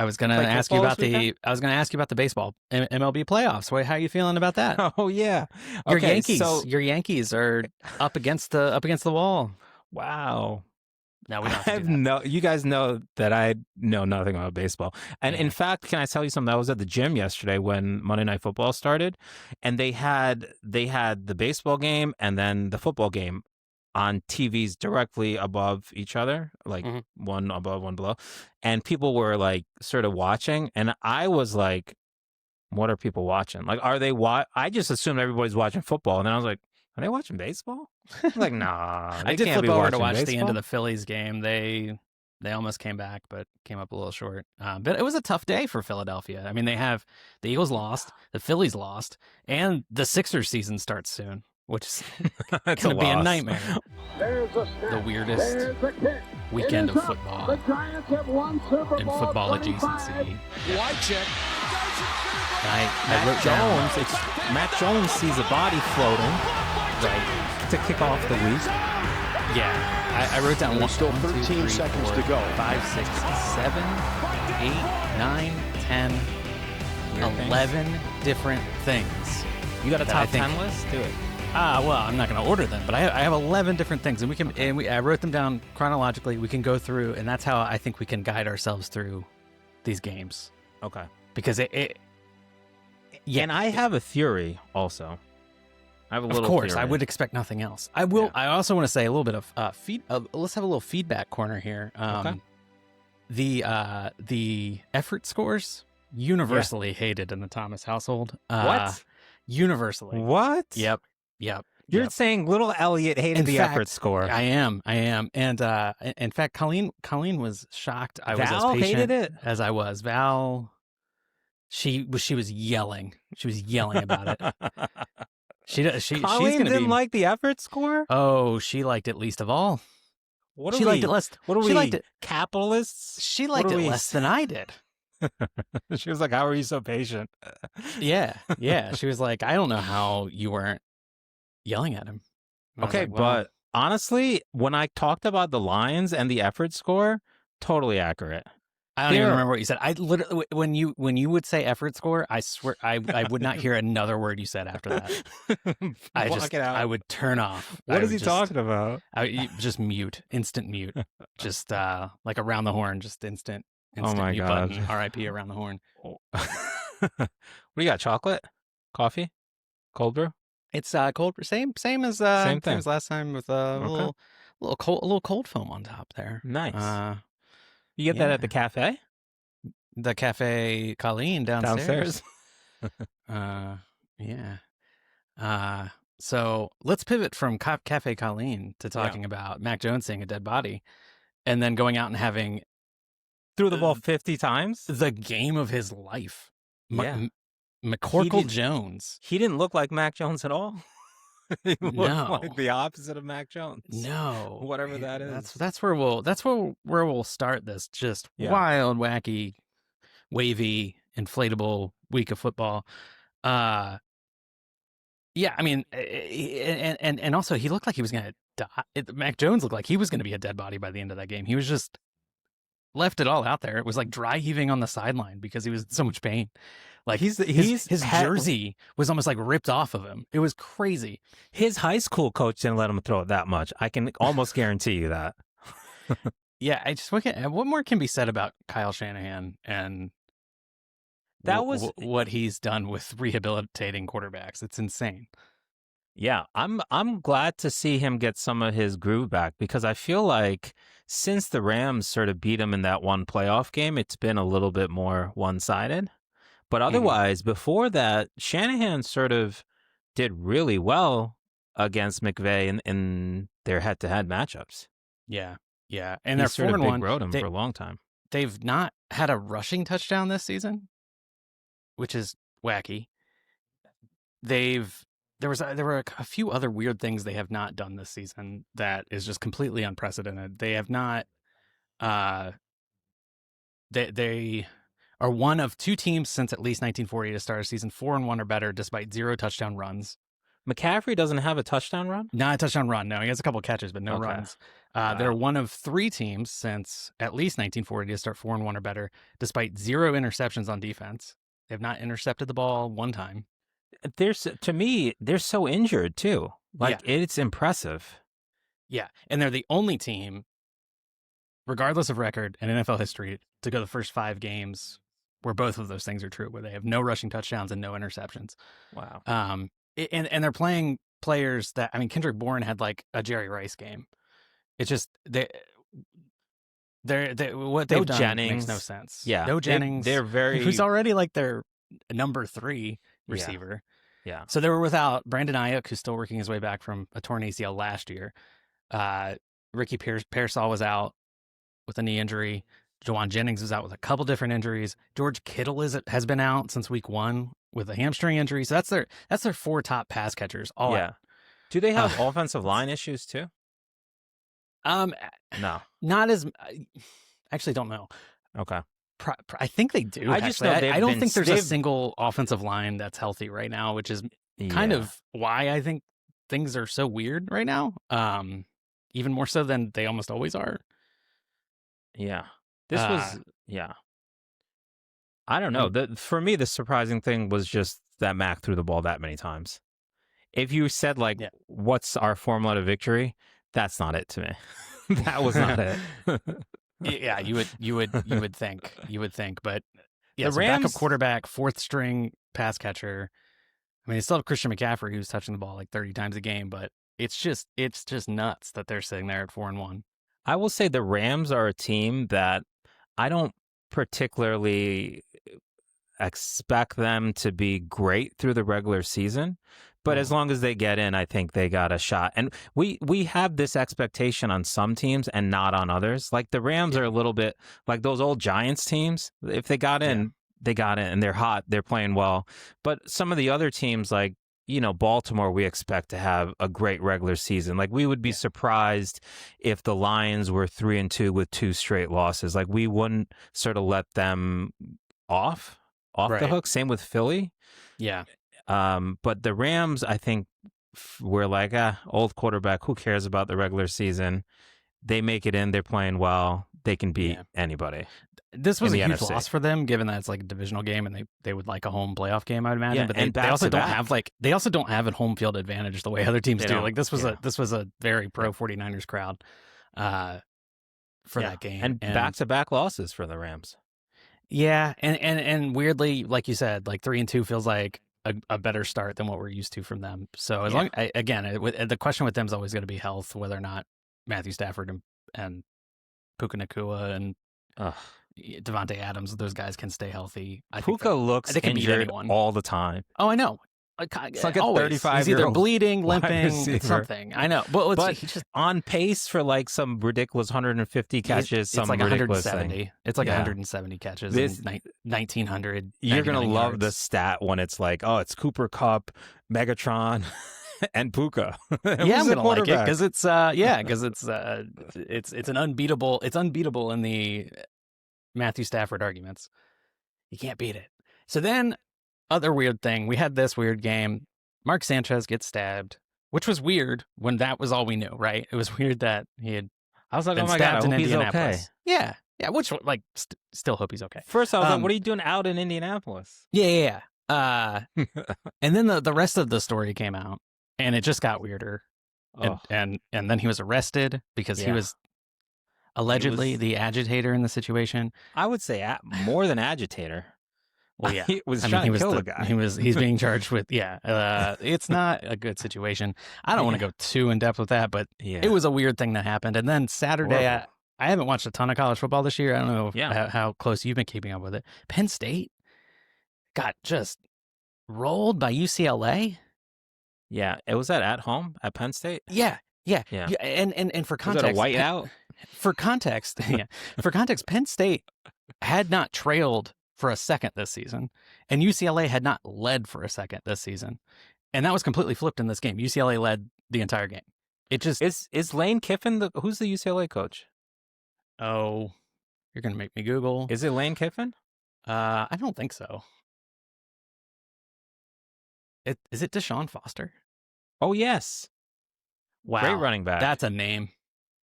I was gonna Play ask you football about this weekend? I was gonna ask you about the baseball MLB playoffs. How are you feeling about that? Oh yeah. Your Okay, Yankees, so your Yankees are up against the wall. wow. No, we I don't have to do have that. you guys know that I know nothing about baseball. And in Yeah. fact, can I tell you something? I was at the gym yesterday when Monday Night Football started, and they had the baseball game and then the football game on TVs directly above each other, like Mhm. one above, one below. And people were like sort of watching, and I was like, what are people watching? Like, are they I just assumed everybody's watching football, and then I was like, are they watching baseball? Like, nah, I they did can't flip be over to watching watch the end of baseball. the Phillies game. They almost came back, but came up a little short. But it was a tough day for Philadelphia. I mean, they have the Eagles lost, the Phillies lost, and the Sixers season starts soon, which is That's going a to be a loss. nightmare. The weirdest weekend of football in football adjacency. White check. I wrote down, Matt Jones sees a body floating right, to kick off the week. yeah. I wrote down There's still 1, 2, 13 3, seconds 4, to go. 5, 6, 7, 8, 9, 10, Weird 11 different things. You got a that I top think- 10 list? Do it. Well, I'm not going to order them, but I have 11 different things, and I wrote them down chronologically. We can go through, and that's how I think we can guide ourselves through these games, Okay. because yeah, And I have a theory also. I have a of little course, theory. I would expect nothing else. I will. Yeah. I also want to say a little bit of let's have a little feedback corner here. Okay. The effort scores universally hated in the Thomas household. What? Universally. What? Yep. You're saying little Elliot hated In the fact, effort score. I am, and in fact, Colleen was shocked. I was Val as patient hated it? as I was. Val, she was yelling. She was yelling about it. She's Colleen gonna didn't be. like the effort score? Oh, she liked it least of all. What She liked it less. What are she we, liked it. capitalists? She What liked are it we- less than I did. She was like, how are you so patient? Yeah. She was like, I don't know how you weren't yelling at him. And I was Okay, like, well, but honestly, when I talked about the lines and the effort score, totally accurate. I don't even There- remember what you said. I literally, when you would say effort score, I swear I would not hear another word you said after that. Block it out. I would turn off. What I is would he talking about? just mute, instant mute, just like around the horn, just instant Oh my mute God. button. R.I.P. around the horn. What do you got? Chocolate? Coffee? Cold brew? It's cold, same as Same thing. as last time with a Okay. little cold foam on top there. Nice. You get that yeah. at the cafe? The Cafe Colleen downstairs. Yeah. So let's pivot from Cafe Colleen to talking about Mac Jones seeing a dead body, and then going out and having Threw the ball 50 times? the game of his life. Yeah. McCorkle did- Jones. He didn't look like Mac Jones at all. He looked No. like the opposite of Mac Jones. No, Whatever that is. That's where we'll start this just Yeah. wild, wacky, wavy, inflatable week of football. Yeah, I mean, and also he looked like he was gonna die. Mac Jones looked like he was gonna be a dead body by the end of that game. He was just left it all out there. It was like dry heaving on the sideline because he was in so much pain. Like his jersey was almost like ripped off of him. It was crazy. His high school coach didn't let him throw it that much. I can almost guarantee you that. Yeah, I just what more can be said about Kyle Shanahan and That was what he's done with rehabilitating quarterbacks. It's insane. Yeah, I'm glad to see him get some of his groove back, because I feel like since the Rams sort of beat him in that one playoff game, it's been a little bit more one-sided. But otherwise, before that, Shanahan sort of did really well against McVay in their head-to-head matchups. Yeah, and He they're sort of 4-1. big rode him for a long time. They've not had a rushing touchdown this season, which is wacky. There were a few other weird things they have not done this season that is just completely unprecedented. They have not. They are one of two teams since at least 1940 to start a season 4-1 or better, despite 0 touchdown runs. McCaffrey doesn't have a touchdown run? Not a touchdown run. No, he has a couple catches, but no Okay. runs. They're Wow. one of 3 teams since at least 1940 to start 4-1 or better, despite 0 interceptions on defense. They've not intercepted the ball one time. To me, they're so injured too. Yeah, Like it's impressive. yeah, and they're the only team, regardless of record and NFL history, to go the first 5 games where both of those things are true, where they have no rushing touchdowns and no interceptions. Wow. And they're playing players that, I mean, Kendrick Bourne had like a Jerry Rice game. It's just they what they've No done makes no Jennings. sense. Yeah. No Jennings, They're very who's already like their number 3 yeah. receiver. Yeah. So they were without Brandon Ayuk, who's still working his way back from a torn ACL last year. Ricky Pearsall was out with a knee injury. Jawan Jennings was out with a couple different injuries. George Kittle has been out since week 1 with a hamstring injury. So that's their 4 top pass catchers all Yeah. out. Do they have offensive line issues too? No. Not as. I actually don't know. Okay. I think they do. I just know I don't think there's a single offensive line that's healthy right now, which is kind of why I think things are so weird right now. Even more so than they almost always are. Yeah. This was I don't know. For me, the surprising thing was just that Mac threw the ball that many times. If you said like, what's our formula to victory? That's not it to me. That was not it. Yeah, you would think, but yeah, The so Rams backup quarterback, 4th string pass catcher. I mean, they still have Christian McCaffrey, who's touching the ball like 30 times a game, but it's just nuts that they're sitting there at 4-1. I will say the Rams are a team that I don't particularly expect them to be great through the regular season, but as long as they get in, I think they got a shot. And we have this expectation on some teams and not on others. Like the Rams are a little bit like those old Giants teams. If they got in, they got in, and they're hot, they're playing well. But some of the other teams, like Baltimore, we expect to have a great regular season. Like we would be surprised if the Lions were 3-2 with 2 straight losses. Like we wouldn't sort of let them off the hook. Same with Philly. Yeah. But the Rams, I think, we're like, old quarterback. Who cares about the regular season? They make it in. They're playing well. They can beat anybody. This was a huge NFC. loss for them, given that it's like a divisional game and they would like a home playoff game, I would imagine. Yeah, but and they also don't have a home field advantage the way other teams do. Like this was a very pro 49ers crowd for that game. And back-to-back losses for the Rams. Yeah, and weirdly, like you said, like 3-2 feels like a better start than what we're used to from them. So as long the question with them is always going to be health, whether or not Matthew Stafford and Puka Nacua and Devontae Adams, those guys can stay healthy. Puka looks injured all the time. Oh, I know. It's like a 35-year-old. He's either bleeding, limping, something. I know. But he's just on pace for like some ridiculous 150 catches. It's like 170. Thing. It's like 170 catches in 1900. You're going to love yards. the stat when it's like, oh, it's Cooper Kupp, Megatron, and Puka. Yeah, I'm going to like it because it's it's unbeatable in the Matthew Stafford arguments. You can't beat it. So then, other weird thing, we had this weird game. Mark Sanchez gets stabbed, which was weird when that was all we knew, right? It was weird that he had I was like, been oh my God, stabbed I in hope he's Indianapolis. okay. Yeah, which like still hope he's okay. First, I was like, what are you doing out in Indianapolis? Yeah. And then the rest of the story came out, and it just got weirder. And then he was arrested because he was allegedly the agitator in the situation. I would say more than agitator. Well, yeah, he was trying to kill the guy. He's being charged with it's not a good situation. I don't want to go too in depth with that, but it was a weird thing that happened. And then Saturday, I haven't watched a ton of college football this year. I don't know how close you've been keeping up with it. Penn State got just rolled by UCLA. Yeah, it was at home at Penn State. Yeah. And for context, was it a whiteout? For context, Penn State had not trailed for a second this season, and UCLA had not led for a second this season, and that was completely flipped in this game. UCLA led the entire game. It just is Lane Kiffin who's the UCLA coach? Oh, you're gonna make me Google. Is it Lane Kiffin? I don't think so. Is it Deshaun Foster? Oh yes. Wow, great running back. That's a name.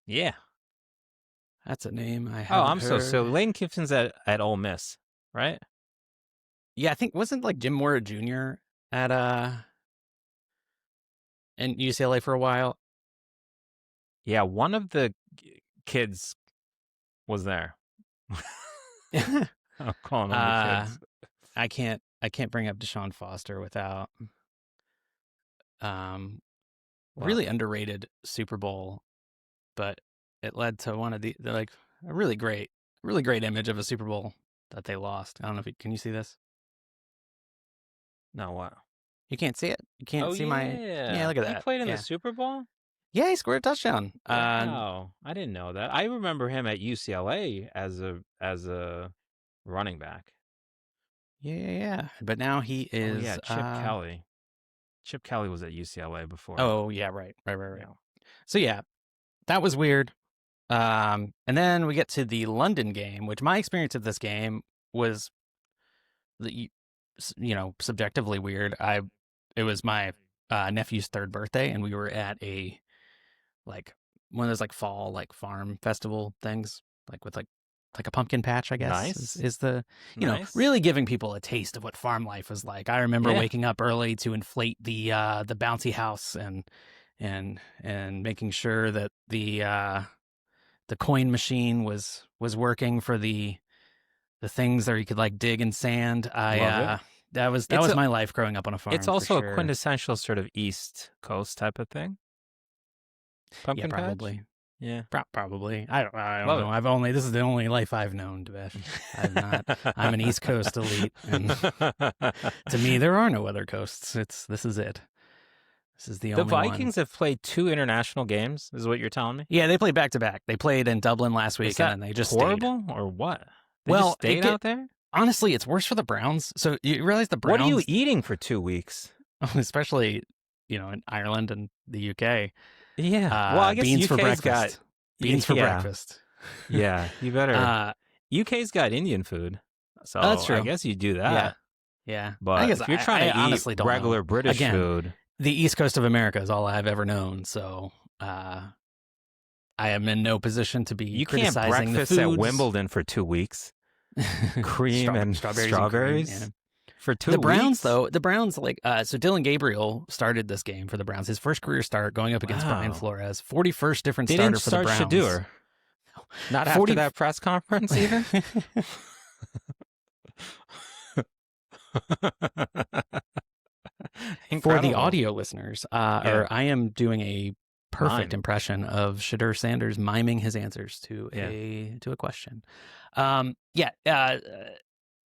Yeah. That's a name I Oh, haven't I'm so heard. silly. Lane Kiffin's at Ole Miss, right? Yeah, I think wasn't like Jim Mora Jr. at in UCLA for a while. Yeah, one of the kids was there. I'm calling them the uh, kids. I can't bring up Deshaun Foster without um What? really underrated Super Bowl, but it led to one of the like a really great image of a Super Bowl that they lost. I don't know if can you see this? No, what? You can't see it. You can't Oh, see my yeah. yeah. Look at He that. played in the Yeah, Super Bowl? yeah. He scored a touchdown. Wow. I didn't know that. I remember him at UCLA as a running back. Yeah. But now he Oh, yeah, is. Chip Kelly. Chip Kelly was at UCLA before. Oh yeah, right. Yeah. So yeah, that was weird. And then we get to the London game, which my experience of this game was, subjectively weird. It was my nephew's third birthday, and we were at a like one of those like fall like farm festival things, like with like a pumpkin patch, I guess Nice. is the Nice. really giving people a taste of what farm life was like. I remember Yeah. waking up early to inflate the bouncy house and making sure that the coin machine was working for the things that you could like dig in sand. Love it. That was It's my life growing up on a farm. it's For also a sure. quintessential sort of East Coast type of thing. Yeah, Pumpkin patch? probably. Yeah. Probably. I don't Love know. it. This is the only life I've known, Devesh. I'm an East Coast elite, and to me there are no other coasts. This is it. This is the The only one. Vikings have played 2 international games, is what you're telling me? Yeah, they played back to back. They played in Dublin last week, Is that and then they just horrible or what? They Well, just stayed out there? honestly, it's worse for the Browns. So you realize the Browns, What are you eating for 2 weeks? especially in Ireland and the UK, Yeah. Well, I guess beans for UK's breakfast. got Beans for yeah. breakfast. Yeah, you better. UK's got Indian food, so that's true. I guess you do that. Yeah. But I guess if you're trying to honestly eat don't regular know. British Again, food, the East Coast of America is all I've ever known. So I am in no position to be you can't criticizing breakfast the at foods. Wimbledon for 2 weeks. Cream and strawberries And cream, for 2 the weeks. Browns, though, so Dylan Gabriel started this game for the Browns. His first career start going up against Brian Flores. 41st different They starter didn't for the start Browns. Shadeur. Not after that press conference, even. For the audio listeners, or I am doing a perfect Mime. impression of Shadeur Sanders miming his answers to a question.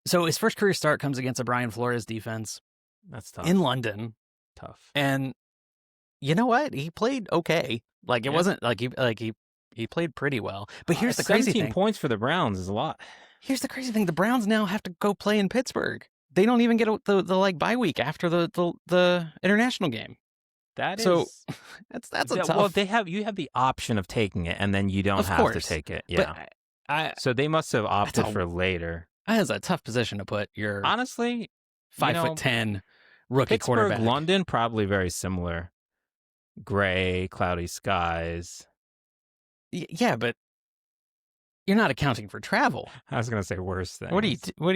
So his first career start comes against a Brian Flores defense. That's tough. In London. Tough. And you know what? He played okay. Like, it wasn't like he played pretty well. But here's the crazy thing. 17 points for the Browns is a lot. Here's the crazy thing. The Browns now have to go play in Pittsburgh. They don't even get the like bye week after the international game. That's a tough. Well, you have the option of taking it, and then you don't have to take it. Yeah. But so they must have opted for later. That is a tough position to put your honestly 5'10" rookie Pittsburgh, quarterback. London, probably very similar. Gray, cloudy skies. Yeah, but you're not accounting for travel. I was gonna say worse things. What are you what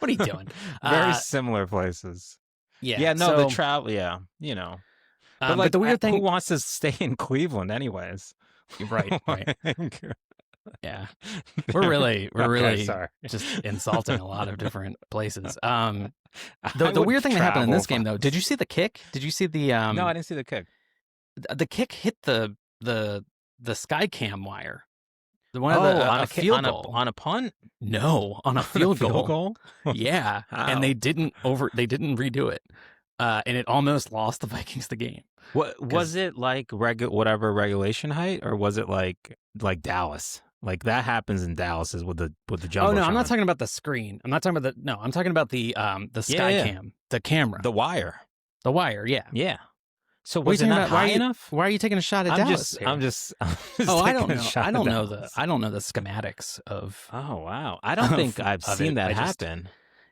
are you doing? Very similar places. Yeah. Yeah. No, the travel. Yeah. But the weird thing, who wants to stay in Cleveland, anyways? Right. Yeah. We're really just insulting a lot of different places. The weird thing that happened in this game, though, did you see the kick? Did you see the No, I didn't see the kick. The kick hit the sky cam wire. On a punt? No, on a field goal. Yeah. How? And they didn't redo it. And it almost lost the Vikings the game. What was it like? Whatever regulation height, or was it like Dallas? Like that happens in Dallas is with the jumbo. Oh no, I'm not talking about the screen. I'm talking about the sky cam, the camera, the wire. The wire, yeah. Yeah. So was it not high enough? Why are you taking a shot at Dallas? I'm just I don't know. I don't know the schematics of. Oh wow! I don't think I've seen that happen.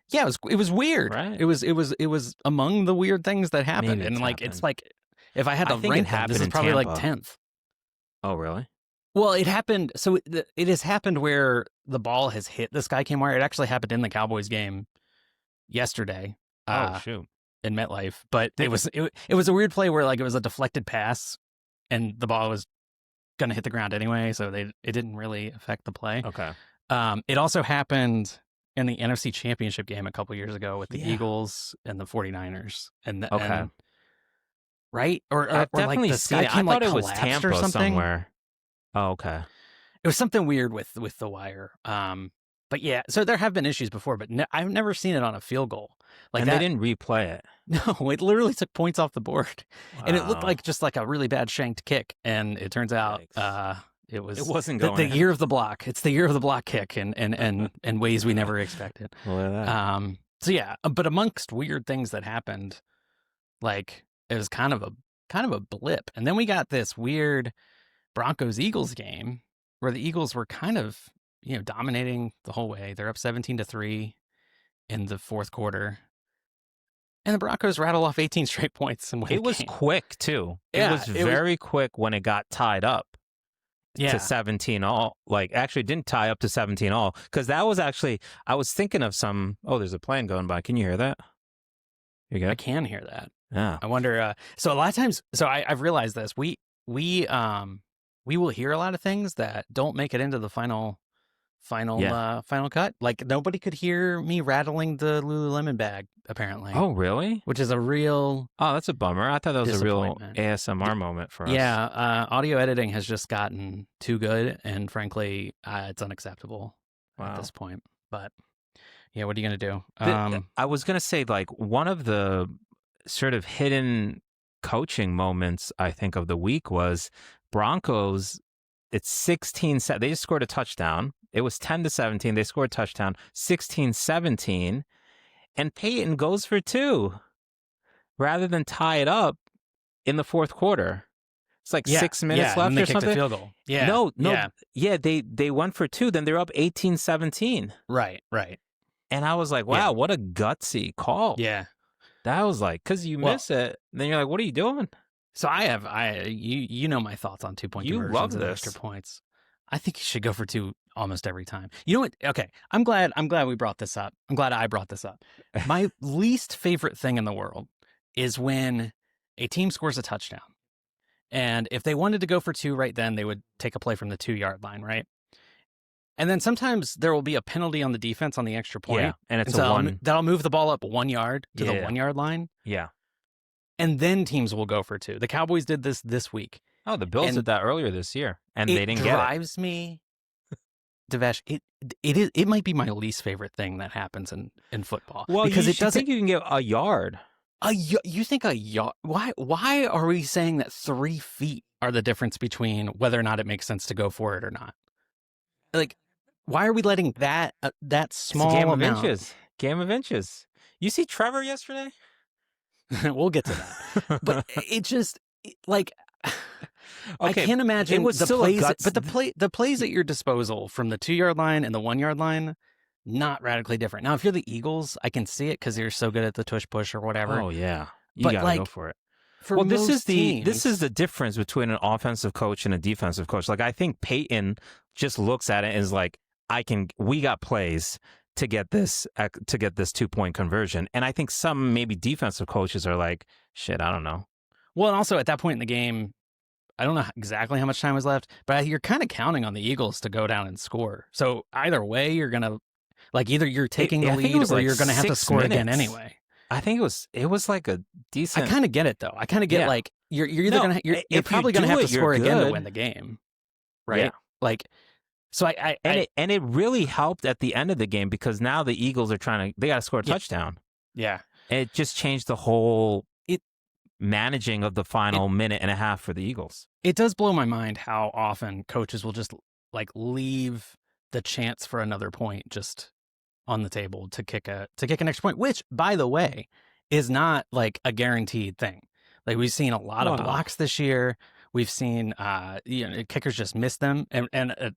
Yeah, it was weird. Right. It was among the weird things that happened, and like it's like if I had to rank them, this is probably like 10th. Oh, really? Well, it happened. So it has happened where the ball has hit the sky cam wire. It actually happened in the Cowboys game yesterday Oh, shoot. in MetLife. But it was a weird play where like it was a deflected pass and the ball was going to hit the ground anyway. So it didn't really affect the play. Okay. It also happened in the NFC Championship game a couple years ago with the Eagles and the 49ers. Okay. Right? Or I've like definitely the seen sky it. I cam like thought it was collapsed or Tampa something. somewhere. Oh, okay. It was something weird with the wire. But yeah, so there have been issues before, but I've never seen it on a field goal. Like And that. they didn't replay it. No, it literally took points off the board. Wow. And it looked like just like a really bad shanked kick. And it turns out it wasn't going the year of the block. It's the year of the block kick and ways we never expected. Look at that. So yeah, but amongst weird things that happened, like it was kind of a blip. And then we got this weird Broncos-Eagles game where the Eagles were kind of, dominating the whole way. They're up 17-3 in the fourth quarter. And the Broncos rattle off 18 straight points and win the game. It was quick, too. Yeah, it was very quick when it got tied up to 17 all. Like, actually, it didn't tie up to 17 all. Because that was actually, I was thinking of some, there's a plane going by. Can you hear that? You good? I can hear that. Yeah. I wonder, so a lot of times, so I've realized this. We will hear a lot of things that don't make it into the final cut. Like nobody could hear me rattling the Lululemon bag, apparently. Oh, really? Which is a real... Oh, that's a bummer. I thought that was a real ASMR moment for us. Yeah, audio editing has just gotten too good, and frankly, it's unacceptable at this point. But yeah, what are you going to do? I was going to say, like, one of the sort of hidden coaching moments, I think, of the week was Broncos. It's 16. They just scored a touchdown. It was 10-17. They scored a touchdown, 16-17. And Peyton goes for 2 rather than tie it up in the fourth quarter. It's like 6 minutes left and they or kicked something. A field goal. Yeah. No. Yeah, they went for 2. Then they're up 18-17. Right. And I was like, wow, what a gutsy call. Yeah. That was like, because you miss it. Then you're like, what are you doing? So you know my thoughts on 2-point conversions love and this. extra points. I think you should go for 2 almost every time. You know what? Okay, I'm glad we brought this up. I'm glad I brought this up. My least favorite thing in the world is when a team scores a touchdown. And if they wanted to go for 2 right then, they would take a play from the 2-yard line, right? And then sometimes there will be a penalty on the defense on the extra point. Yeah, and it's so a 1. That'll move the ball up 1 yard to the 1-yard line. Yeah. And then teams will go for 2. The Cowboys did this week. Oh, the Bills did that earlier this year, and they didn't get it. It drives me, Devesh. It might be my least favorite thing that happens in football. Well, because it doesn't think you can get a yard. You think a yard? Why are we saying that 3 feet are the difference between whether or not it makes sense to go for it or not? Like, why are we letting that small it's a game amount? of inches? Game of inches. You see Trevor yesterday? We'll get to that. But it just like. Okay, I can't imagine it was the still plays, but the plays at your disposal from the 2-yard line and the 1-yard line, not radically different. Now, if you're the Eagles, I can see it because you're so good at the tush push or whatever. Oh yeah, you but gotta go for it. Well, this is the difference between an offensive coach and a defensive coach. Like I think Peyton just looks at it and is like, we got plays to get this 2-point conversion, and I think some maybe defensive coaches are like, shit, I don't know. Well, and also at that point in the game, I don't know exactly how much time was left, but you're kind of counting on the Eagles to go down and score. So either way, you're going to, like, either you're taking the lead or you're going to have to score again anyway. I think it was like a decent. I kind of get it, though. I kind of get like, you're either going to, you're probably going to have to score again to win the game. Right? Yeah. Like, so it really helped at the end of the game because now the Eagles are they got to score a touchdown. Yeah. And it just changed the whole managing of the final minute and a half for the Eagles. It does blow my mind how often coaches will just like leave the chance for another point just on the table to kick an extra point, which, by the way, is not like a guaranteed thing. Like we've seen a lot of blocks this year. We've seen kickers just miss them, and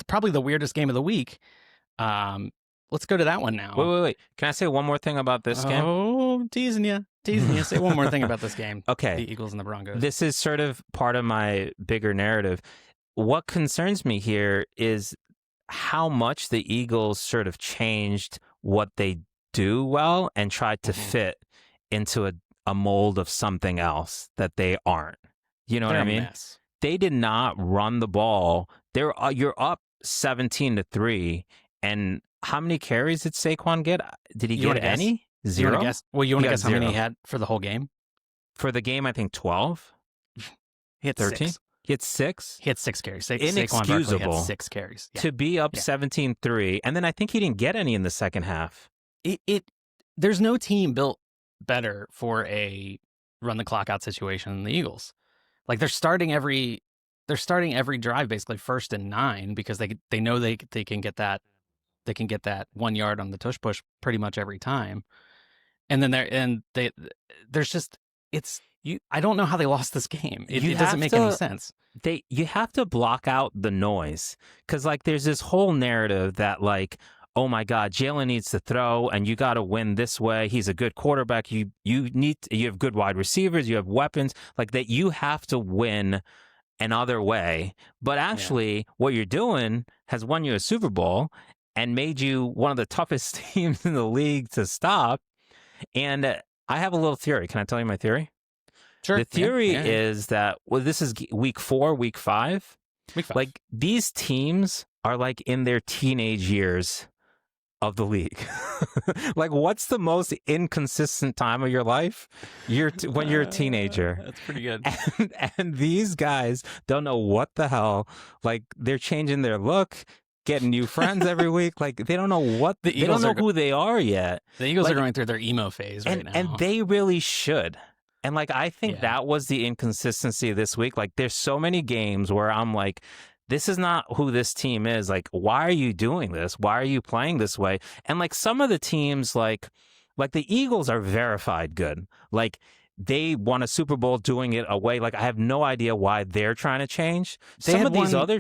probably the weirdest game of the week. Let's go to that one now. Wait. Can I say one more thing about this game? Oh, teasing you. Say one more thing about this game. Okay. The Eagles and the Broncos. This is sort of part of my bigger narrative. what concerns me here is how much the Eagles sort of changed what they do well and tried to fit into a mold of something else that they aren't. You know what They're I a mean? mess. They did not run the ball. You're up 17-3, and how many carries did Saquon get? Did he get any? You want to Zero? guess? Well, you want He to got guess how many he zero. had for the whole game? For the game, I think 12, He had 13. 6. He had 6. He had 6 carries. Saquon Inexcusable. had 6 carries. Yeah. To be up Yeah. 17-3, and then I think he didn't get any in the second half. There's no team built better for a run the clock out situation than the Eagles. Like they're starting every drive basically 1st and 9 because they know they can get that 1 yard on the tush push pretty much every time. And then there's just I don't know how they lost this game. It doesn't make any sense. You have to block out the noise, because like there's this whole narrative that like, oh my God, Jalen needs to throw and you got to win this way. He's a good quarterback. You have good wide receivers. You have weapons, like that. You have to win another way. But actually, what you're doing has won you a Super Bowl and made you one of the toughest teams in the league to stop. And I have a little theory. Can I tell you my theory? Sure. The theory is that, well, this is week 4, week 5. Week 5. Like these teams are like in their teenage years of the league. Like, what's the most inconsistent time of your life? When you're a teenager. That's pretty good. And these guys don't know what the hell. Like, they're changing their look, getting new friends every week. Like, they don't know they don't know who they are yet. The Eagles are going through their emo phase right now. And they really should. And like, I think that was the inconsistency this week. Like, there's so many games where I'm like, this is not who this team is. Like, why are you doing this? Why are you playing this way? And like some of the teams, like the Eagles are verified good. Like they won a Super Bowl doing it away. Like I have no idea why they're trying to change. Some of these other,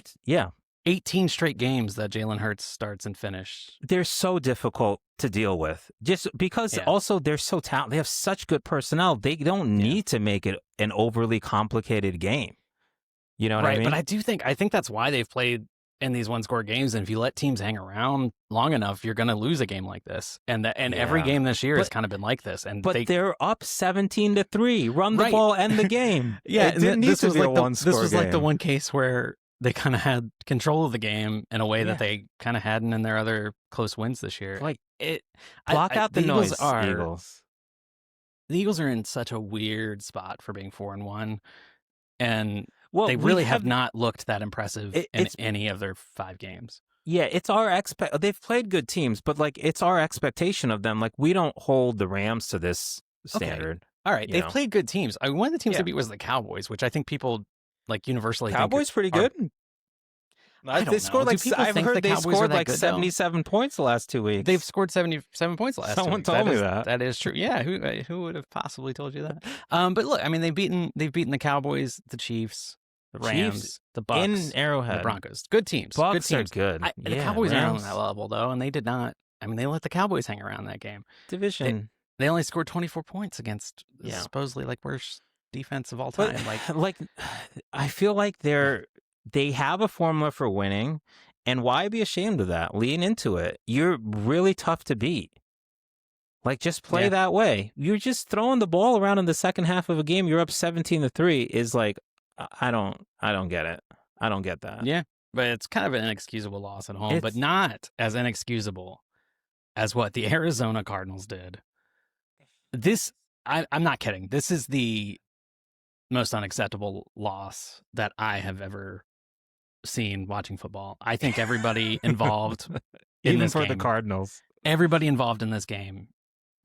18 straight games that Jalen Hurts starts and finishes. They're so difficult to deal with just because also they're so talented. They have such good personnel. They don't need to make it an overly complicated game. You know what I mean? But I think that's why they've played in these one-score games. And if you let teams hang around long enough, you're going to lose a game like this. And every game this year has kind of been like this. But they're up 17-3. Run the ball, end the game. This was like the one case where they kind of had control of the game in a way that they kind of hadn't in their other close wins this year. Like block out the noise, Eagles. The Eagles are in such a weird spot for being 4-1, and they really have not looked that impressive in any of their 5 games. Yeah, it's they've played good teams, but like it's our expectation of them. Like we don't hold the Rams to this standard. Okay. All right, they've played good teams. One of the teams they beat was the Cowboys, which I think people like universally Cowboys pretty good. They scored like I've heard they scored like 77 points the last 2 weeks. They've scored 77 points the last 2 weeks. Someone told me that. That is true. Yeah, who would have possibly told you that? But look, I mean, they've beaten the Cowboys, the Chiefs, the Rams, the Bucks, in Arrowhead, the Broncos. Good teams. Bucks good teams. are good. The Cowboys aren't on that level though, and they did not. I mean, they let the Cowboys hang around that game. Division. They only scored 24 points against supposedly like worst defense of all time. But, I feel like they have a formula for winning. And why be ashamed of that? Lean into it. You're really tough to beat. Like, just play that way. You're just throwing the ball around in the second half of a game. You're up 17-3 is like, I don't get it. I don't get that. Yeah, but it's kind of an inexcusable loss at home, but not as inexcusable as what the Arizona Cardinals did. I'm not kidding. This is the most unacceptable loss that I have ever seen watching football. I think everybody involved in this game, the Cardinals, everybody involved in this game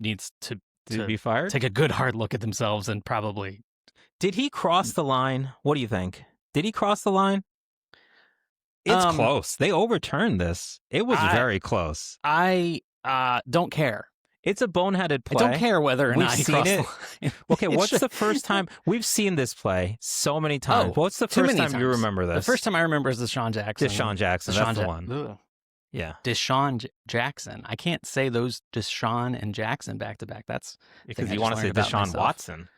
needs to be fired. Take a good hard look at themselves and probably. Did he cross the line? What do you think? Did he cross the line? It's close. They overturned this. It was very close. I don't care. It's a boneheaded play. I don't care whether or not he crossed the line. Okay, what's the first time? We've seen this play so many times. What's the first time you remember this? The first time I remember is Deshaun Jackson. That's the one. Ugh. Yeah. Deshaun Jackson. I can't say those Deshaun and Jackson back to back. That's because you want to say Deshaun Watson.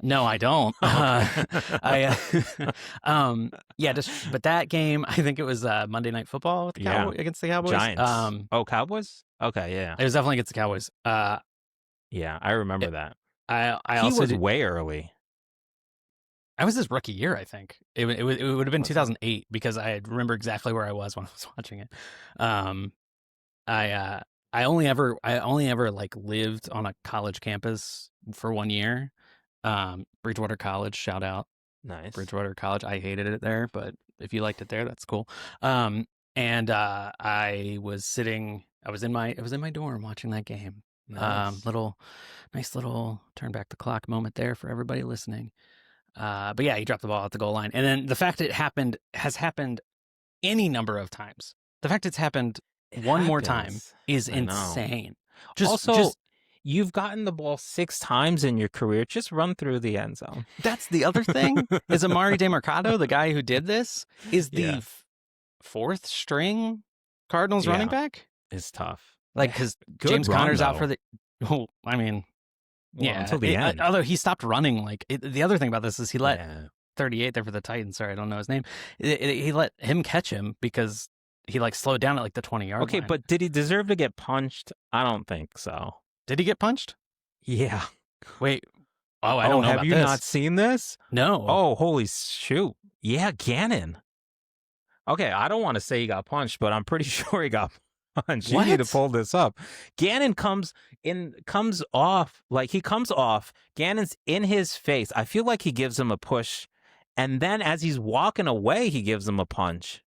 No, I don't. Okay. Yeah, just but that game, I think it was Monday Night Football with the Yeah. Cowboy against the Cowboys. Giants. Oh, Cowboys? Okay, yeah. It was definitely against the Cowboys. Yeah, I remember It, that. I He also was did. way early. I was his rookie year, I think. It would have been Was it? 2008 because I remember exactly where I was when I was watching it. Um, I only ever like lived on a college campus for 1 year. Bridgewater College, shout out Nice. Bridgewater College. I hated it there, but if you liked it there, that's cool. And I was in my dorm watching that game. Nice. Little nice little turn back the clock moment there for everybody listening. But yeah, he dropped the ball at the goal line. And then the fact it happened has happened any number of times. The fact it's happened It one more time happens. is I know. insane. Also, Just you've gotten the ball 6 times in your career. Just run through the end zone. that's the other thing is Amari DeMarcado, the guy who did this, is the Yeah. fourth string Cardinals running Yeah. back. It's tough. Like, because Good James run, Conner's out for though. the. Well, I mean, Well, yeah. until the end. Although he stopped running, the other thing about this is he let Yeah. 38 there for the Titans. Sorry, I don't know his name. He let him catch him because he like slowed down at like the 20-yard Okay, line. but did he deserve to get punched? I don't think so. Did he get punched? Yeah. Wait. Oh, I don't know have about you this. not seen this? No. Oh, holy shoot. Yeah, Gannon. Okay, I don't want to say he got punched, but I'm pretty sure he got punched. You need to What? pull this up. Gannon comes off. Gannon's in his face. I feel like he gives him a push, and then as he's walking away, he gives him a punch.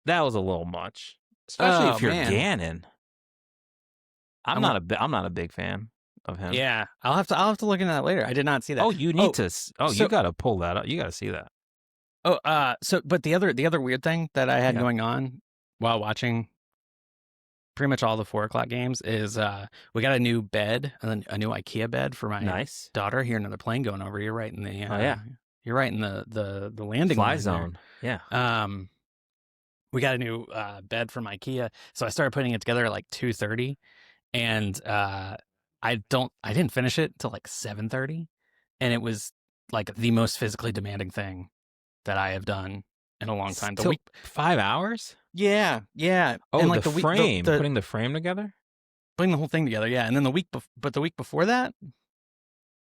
That was a little much, especially if you're man. Gannon. I'm not a big fan of him. Yeah, I'll have to look into that later. I did not see that. Oh, you need to. Oh, so- you got to pull that up. You got to see that. Oh, but the other weird thing that I had Yeah. going on while watching pretty much all the 4 o'clock games is we got a new bed, a new IKEA bed for my Nice. daughter. Hearing another plane going over, you're right in the you're right in the landing Fly line zone. there. Yeah. We got a new bed from IKEA, so I started putting it together at like 2:30, and I didn't finish it till like 7:30, and it was like the most physically demanding thing that I have done in a long time. The Till week, 5 hours? yeah. Oh, and like the frame. Putting the frame together? putting the whole thing together, yeah. And then the week before that,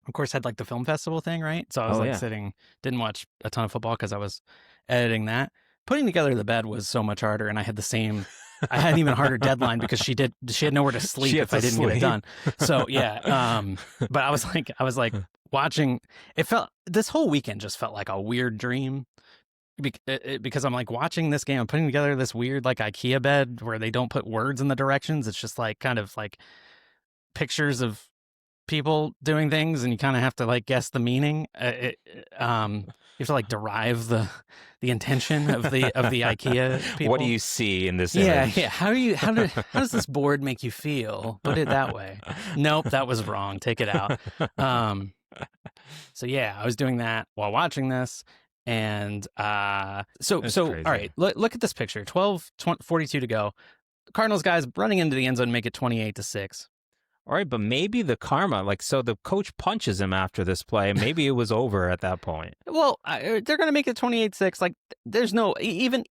of course, had like the film festival thing, right? So I was didn't watch a ton of football because I was editing that. Putting together the bed was so much harder, and I had an even harder deadline because she had nowhere to sleep if I didn't get it done. So yeah, but I was like watching. This whole weekend just felt like a weird dream because I'm like watching this game. I'm putting together this weird like IKEA bed where they don't put words in the directions. It's just like kind of like pictures of people doing things, and you kind of have to like guess the meaning. You have to like derive the intention of the IKEA people. What do you see in this Yeah, image? yeah. How does this board make you feel? Put it that way. Nope, that was wrong. Take it out. So yeah, I was doing that while watching this, and so That's all crazy. right. Look at this picture. 42 to go. Cardinals guys running into the end zone, make it 28-6. All right, but maybe the karma, so the coach punches him after this play. Maybe it was over at that point. Well, they're going to make it 28-6. Like, there's no even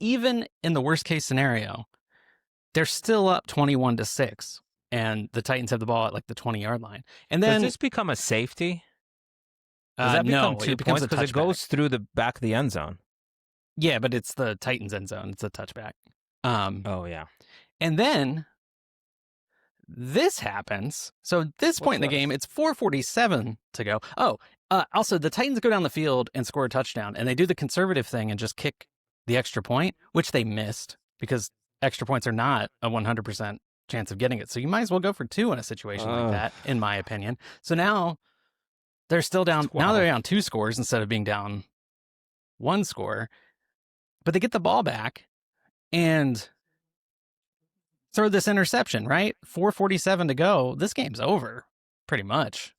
in the worst case scenario, they're still up 21-6, and the Titans have the ball at like the 20-yard line. And then does this become a safety? Does that no, become 2 it becomes points a because it touchback. goes through the back of the end zone? Yeah, but it's the Titans end zone. It's a touchback. Oh yeah. And then this happens. So at this point in the game, it's 4:47 to go. Oh, also the Titans go down the field and score a touchdown, and they do the conservative thing and just kick the extra point, which they missed because extra points are not a 100% chance of getting it. So you might as well go for 2 in a situation like that, in my opinion. So now they're still down. 12. Now they're down 2 scores instead of being down 1 score. But they get the ball back and throw this interception, right? 4:47 to go. This game's over, pretty much.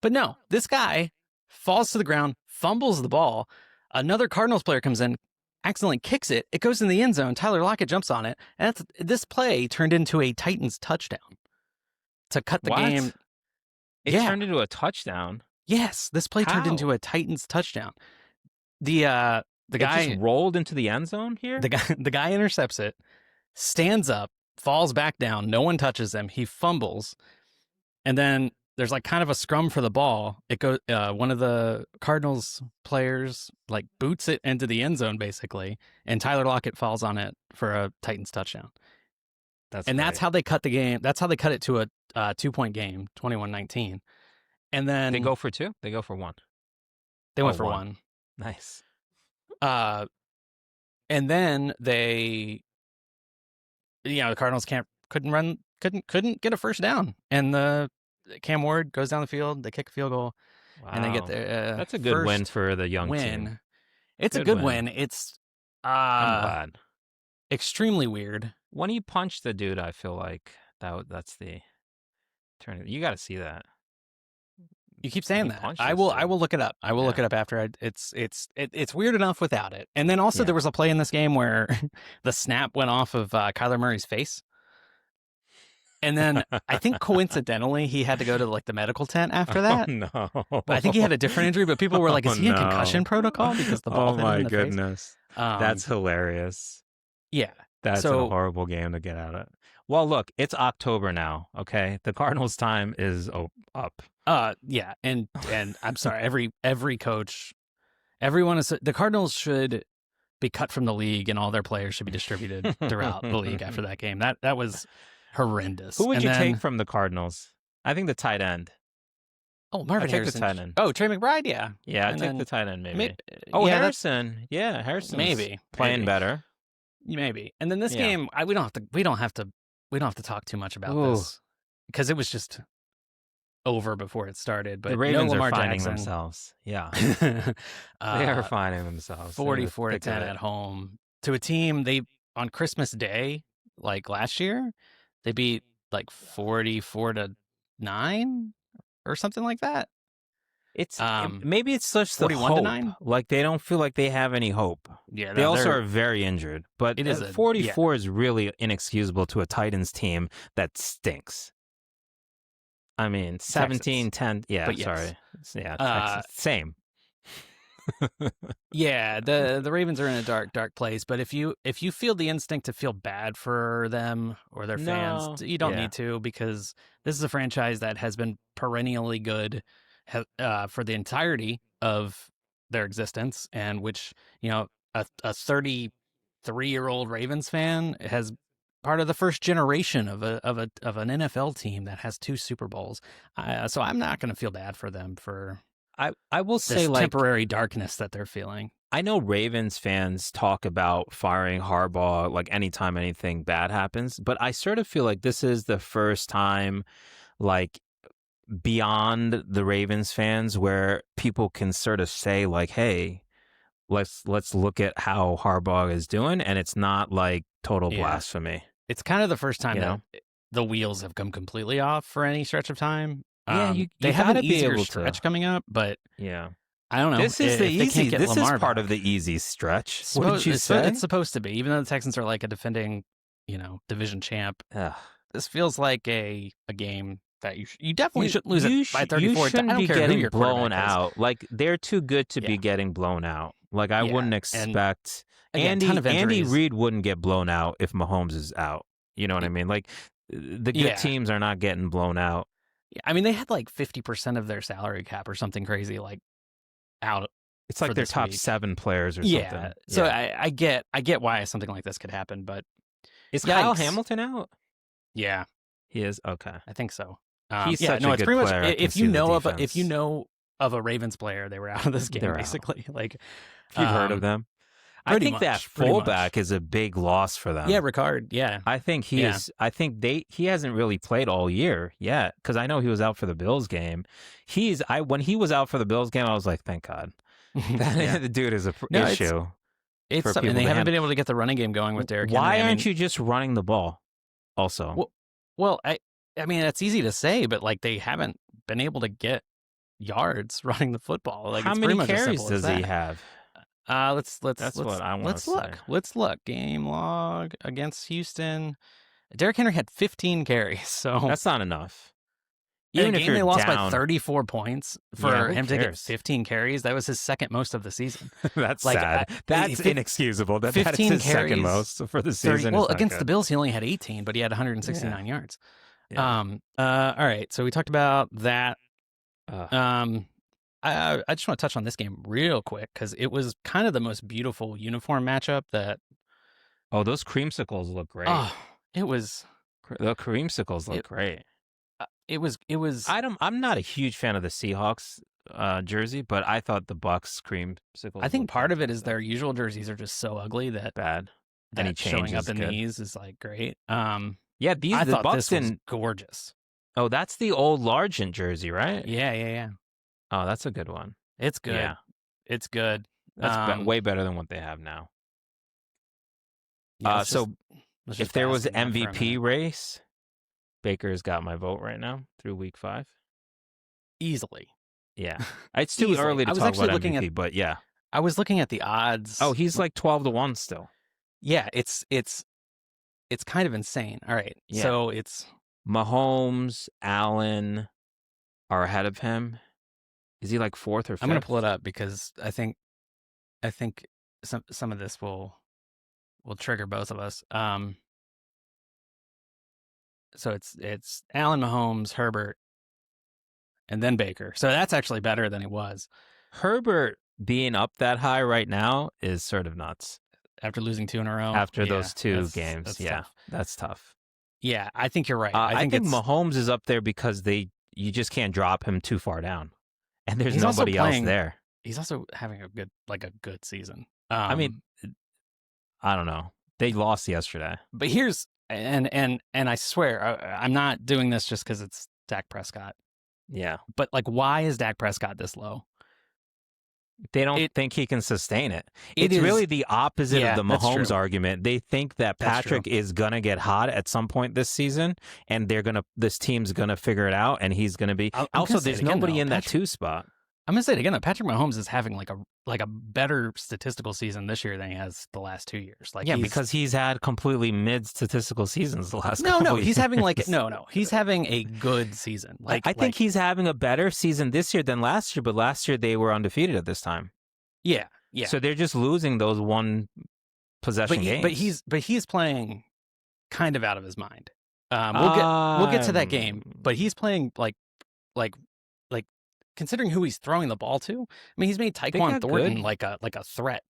But no, this guy falls to the ground, fumbles the ball. Another Cardinals player comes in, accidentally kicks it. It goes in the end zone. Tyler Lockett jumps on it. And this play turned into a Titans touchdown to cut the game. It Yeah. turned into a touchdown. Yes. This play turned How? into a Titans touchdown. The It just guy rolled into the end zone here? the guy intercepts it, stands up, falls back down. No one touches him. He fumbles, and then there's like kind of a scrum for the ball. It goes. One of the Cardinals players like boots it into the end zone basically, and Tyler Lockett falls on it for a Titans touchdown. That's And that's great. how they cut the game. That's how they cut it to a 2-point game, 21-19. And then They go for 2? They go for 1. they went Oh, for 1. one. Nice. And then the Cardinals couldn't get a first down, and the Cam Ward goes down the field. They kick a field goal, and they get Wow. their That's a good win first for the young win. team. It's a good win. It's I'm glad. extremely weird. When he punched the dude, I feel like that's the turn. You got to see that. You keep saying He that. punched I this will. dude. I will look it up. I will look Yeah. it up after. It's weird enough without it. And then also Yeah. there was a play in this game where the snap went off of Kyler Murray's face, and then I think coincidentally he had to go to like the medical tent after that. Oh, no. But I think he had a different injury. But people were like, "Is he in no. concussion protocol because the ball Oh hit him in my the goodness. face?" That's hilarious. Yeah. That's So- a horrible game to get out of. Well, look, it's October now, okay? The Cardinals' time is up. Yeah, and I'm sorry, every coach, everyone is the Cardinals should be cut from the league, and all their players should be distributed throughout the league after that game. That was horrendous. Who would And you then- take from the Cardinals? I think the tight end. Oh, Marvin I take the Harrison. tight end. Oh, Trey McBride. Yeah, Yeah, I And take then the tight end maybe. May- Oh, yeah, that's- Harrison. Yeah, Harrison. Maybe playing maybe. better. Maybe. And then this Yeah. game, we don't have to talk too much about Ooh. this because it was just over before it started. But The Ravens no Lamar are finding Jackson. themselves. Yeah, they they are finding themselves. They're in the 44 to thick of 10 it. at home to a team they on Christmas Day, like last year, they beat like 44 to 9 or something like that. It's Um, maybe it's such the 41 to hope. 9? Like they don't feel like they have any hope. Yeah, They also are very injured. But It is 44 is really inexcusable to a Titans team that stinks. I mean, 17-10. Yeah, But yes. sorry. Yeah, Texas. Same. Yeah, the Ravens are in a dark place, but if you feel the instinct to feel bad for them or their fans, No. you don't Yeah. need to, because this is a franchise that has been perennially good for the entirety of their existence, and which, a 33-year-old Ravens fan has part of the first generation of an NFL team that has 2 Super Bowls. So I'm not going to feel bad for them for I will this say, like, temporary darkness that they're feeling. I know Ravens fans talk about firing Harbaugh like anytime anything bad happens, but I sort of feel like this is the first time, like, beyond the Ravens fans where people can sort of say, like, hey, let's look at how Harbaugh is doing, and it's not like total Yeah. blasphemy. It's kind of the first time You that know? the wheels have come completely off for any stretch of time. Yeah, They you have an gotta be easier able stretch to. coming up, but Yeah. I don't know. This is the if they can't easy. get This is Lamar part back. of the easy stretch. What did you It's say? It's supposed to be, even though the Texans are like a defending, division champ. Ugh. This feels like a game that you definitely shouldn't lose you it by sh- 34. You I shouldn't don't be care who getting your blown quarterback is. out. Like, they're too good to be Yeah. getting blown out. Like, I Yeah, wouldn't and expect again, ton of Andy injuries. Reid wouldn't get blown out if Mahomes is out. You know what I mean? Like, the good Yeah. teams are not getting blown out. Yeah, I mean, they had like 50% of their salary cap or something crazy, like out. It's like for their this top week. 7 players or Yeah. something. So Yeah. I get why something like this could happen, but Is Kyle yikes. Hamilton out? yeah, He is? Okay. I think so. He's yeah, such no, a it's good pretty player. I much can if see you the know of defense. a Ravens player, they were out of this game They're out. basically. Like, You've heard um, of them? I pretty think that much, pretty much. fullback is a big loss for them. yeah, Ricard. Yeah, I think he Yeah. is. I think he hasn't really played all year yet, because I know he was out for the Bills game. When he was out for the Bills game, I was like, thank God. Yeah. The dude is a No, issue. It's for something people they to haven't handle. been able to get the running game going with Derrick Henry. Why I aren't mean, you just running the ball? Also, Well, I mean, it's easy to say, but like they haven't been able to get yards running the football. Like, how it's many pretty much as carries simple as does he that. have? Let's That's what I wanna let's look. say. Let's look. Game log against Houston. Derrick Henry had 15 carries, so That's not enough. Even a if game you're they lost by down, 34 points Yeah, for who him to get cares? 15 carries. That was his second most of the season. that's Like, sad. That's inexcusable. That's 15 his second carries, most for the 30. season. Well, Is not against the good. Bills, he only had 18, but he had 169 yards. Yeah. All right. So we talked about that. Uh, I just want to touch on this game real quick because it was kind of the most beautiful uniform matchup that. oh, those creamsicles look great. Oh, it was. The creamsicles look great. It was. I'm not a huge fan of the Seahawks jersey, but I thought the Bucks creamsicles. I think looked part of it is fantastic. their usual jerseys are just so ugly that bad. that showing up is in good. these is like great. Yeah, I the thought Bucks this was didn't. gorgeous. Oh, that's the old Largent jersey, right? Yeah. Oh, that's a good one. It's good. Yeah, It's good. that's way better than what they have now. Yeah, So let's if just there was bask an in that for a MVP minute. race, Baker's got my vote right now through week 5. Easily. Yeah, it's too Easily. early to I was talk actually about looking MVP, but yeah. I was looking at the odds. Oh, he's like 12-1 still. Yeah, it's kind of insane. All right. Yeah. So it's Mahomes, Allen are ahead of him. Is he like 4th or 5th? I'm going to pull it up because I think some of this will trigger both of us. So it's Allen, Mahomes, Herbert, and then Baker. So that's actually better than it was. Herbert being up that high right now is sort of nuts. After losing 2 in a row. After those 2 that's games. tough. That's tough. Yeah, I think you're right. I think it's Mahomes is up there because you just can't drop him too far down. And there's He's also nobody else playing- there. he's also having a good season. I mean, I don't know. They lost yesterday. But here's and I swear I'm not doing this just because it's Dak Prescott. Yeah. But like, why is Dak Prescott this low? They don't think he can sustain it. It It's is- really the opposite Yeah, of the that's Mahomes true. argument. They think that That's Patrick is gonna get hot at some point this season, and this team's gonna figure it out, and he's gonna be. I'm Also, gonna say there's it again, nobody though. in that Patrick- 2 spot. I'm gonna say it again. Patrick Mahomes is having like a better statistical season this year than he has the last 2 years. Like, Yeah, because he's had completely mid statistical seasons the last. no, couple he's having like years. no, he's having a good season. Like, I think he's having a better season this year than last year, but last year they were undefeated at this time. yeah. So they're just losing those one possession games. But he's playing kind of out of his mind. We'll get to that game, but he's playing like considering who he's throwing the ball to. I mean, he's made Tyquan got Thornton good- like a threat.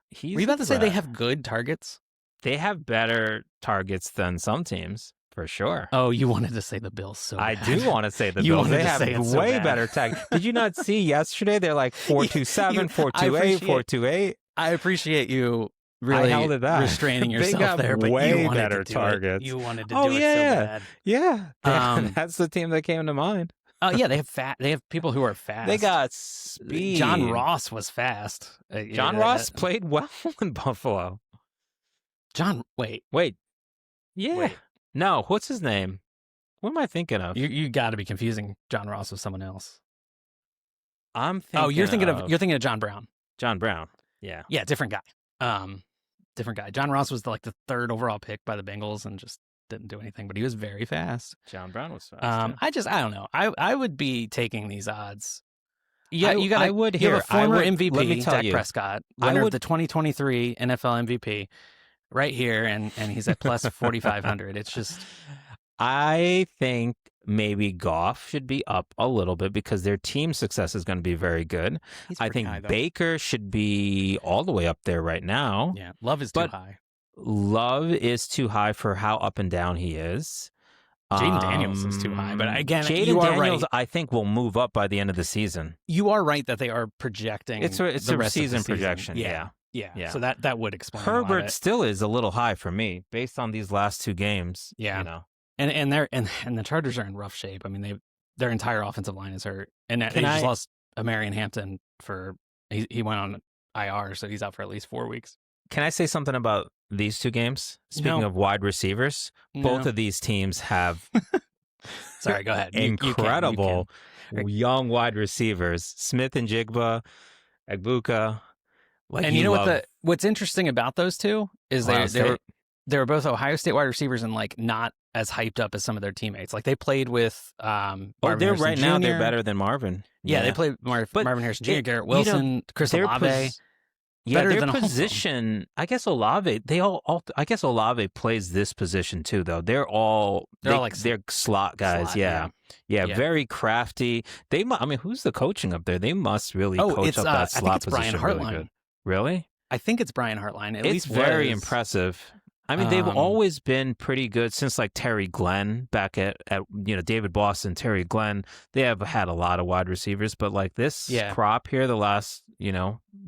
He's Were you about a to say they threat. have good targets? They have better targets than some teams, for sure. Oh, you wanted to say the Bills so I bad. do want to say the You Bills. wanted They to have say it so way bad. better tag. Did you not see yesterday? They're like 4-2-7, 4-2-8, 4-2-8. I appreciate you really held it back. restraining They yourself got there, but way you wanted better to do targets. It. You wanted to Oh, do it yeah. so bad. Yeah. That's the team that came to mind. Yeah, they have people who are fast. They got speed. John Ross was fast. John Ross played well in Buffalo. Wait. Yeah. Wait. No, what's his name? What am I thinking of? You got to be confusing John Ross with someone else. I'm thinking You're thinking of John Brown. John Brown. Yeah. Yeah, different guy. Different guy. John Ross was like the 3rd overall pick by the Bengals and just didn't do anything, but he was very fast. John Brown was fast. I don't know. I would be taking these odds. Yeah, you got. I would You hear. have a former Let me MVP, tell Dak you. Prescott, I winner of would- the 2023 NFL MVP, right here, and he's at plus 4,500. It's just I think maybe Goff should be up a little bit because their team success is going to be very good. I think Baker should be all the way up there right now. Yeah, Love is too But high. Love is too high for how up and down he is. Jaden Daniels is too high, but again, Jaden you are Daniels, right. I think, will move up by the end of the season. You are right that they are projecting. It's the a rest of the season projection. Yeah. Yeah. So that would explain a lot of Herbert it. still is a little high for me based on these last 2 games. Yeah. You know. And the Chargers are in rough shape. I mean, their entire offensive line is hurt, and they Can just I- lost Marion Hampton he went on IR, so he's out for at least 4 weeks. Can I say something about these 2 games? Speaking No. of wide receivers, both No. of these teams have Sorry, go ahead. You can. incredible young wide receivers. Smith and Jigba, Egbuka. Like, And you know what's interesting about those two is Ohio they were State. both Ohio State wide receivers and like not as hyped up as some of their teammates. Like they played with Marvin they're Harrison right Jr. now. They're better than Marvin. Yeah, they played But Marvin Harrison Jr., Garrett you know, Wilson, Chris their Olave. Yeah, better their than all of them. position. I guess Olave. I guess Olave plays this position too, though. They're like they're slot guys. Yeah, very crafty. I mean, who's the coaching up there? They must really coach up that slot I think it's position. Brian Really Hartline. good. Really? I think it's Brian Hartline. It's very impressive. I mean, they've always been pretty good since like Terry Glenn back at David Boston, Terry Glenn. They have had a lot of wide receivers, but like this crop here, the last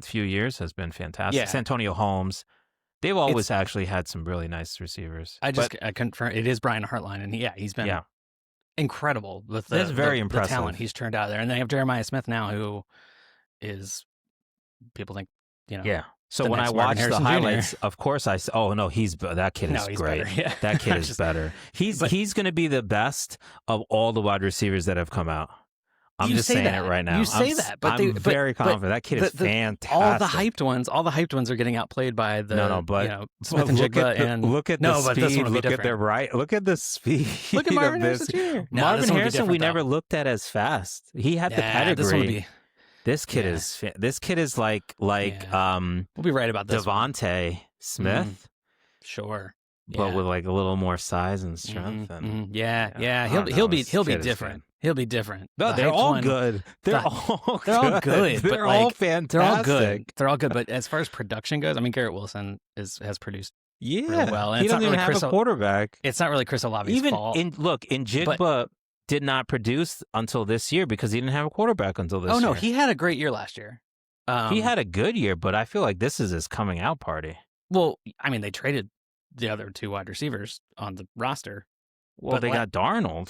few years has been fantastic. Yeah. Santonio Holmes, they've always actually had some really nice receivers. I confirm it is Brian Hartline, and he's been incredible with the talent he's turned out there. And they have Jeremiah Smith now, who is people think So when I watch the highlights, of course that kid is great. Yeah. That kid is better. He's going to be the best of all the wide receivers that have come out. I'm just saying it right now. You say that, but I'm very confident. That kid is fantastic. All the hyped ones are getting outplayed by the Smith and Jigba and look at the speed. Look at their Look at the speed. Look at Marvin Harrison Jr. Marvin Harrison, we never looked at as fast. He had the pedigree. This kid is like we'll be right about this. Devontae Smith, sure, but with like a little more size and strength. He'll be different. He'll be different. No, they're all good. They're all good. They're all fantastic. They're all good. But as far as production goes, I mean, Garrett Wilson has produced really well. And he doesn't even have a quarterback. It's not really Chris Olave's fault. Jigba did not produce until this year because he didn't have a quarterback until this year. Oh, no, he had a great year last year. He had a good year, but I feel like this is his coming out party. Well, I mean, they traded the other two wide receivers on the roster. Well, they got Darnold.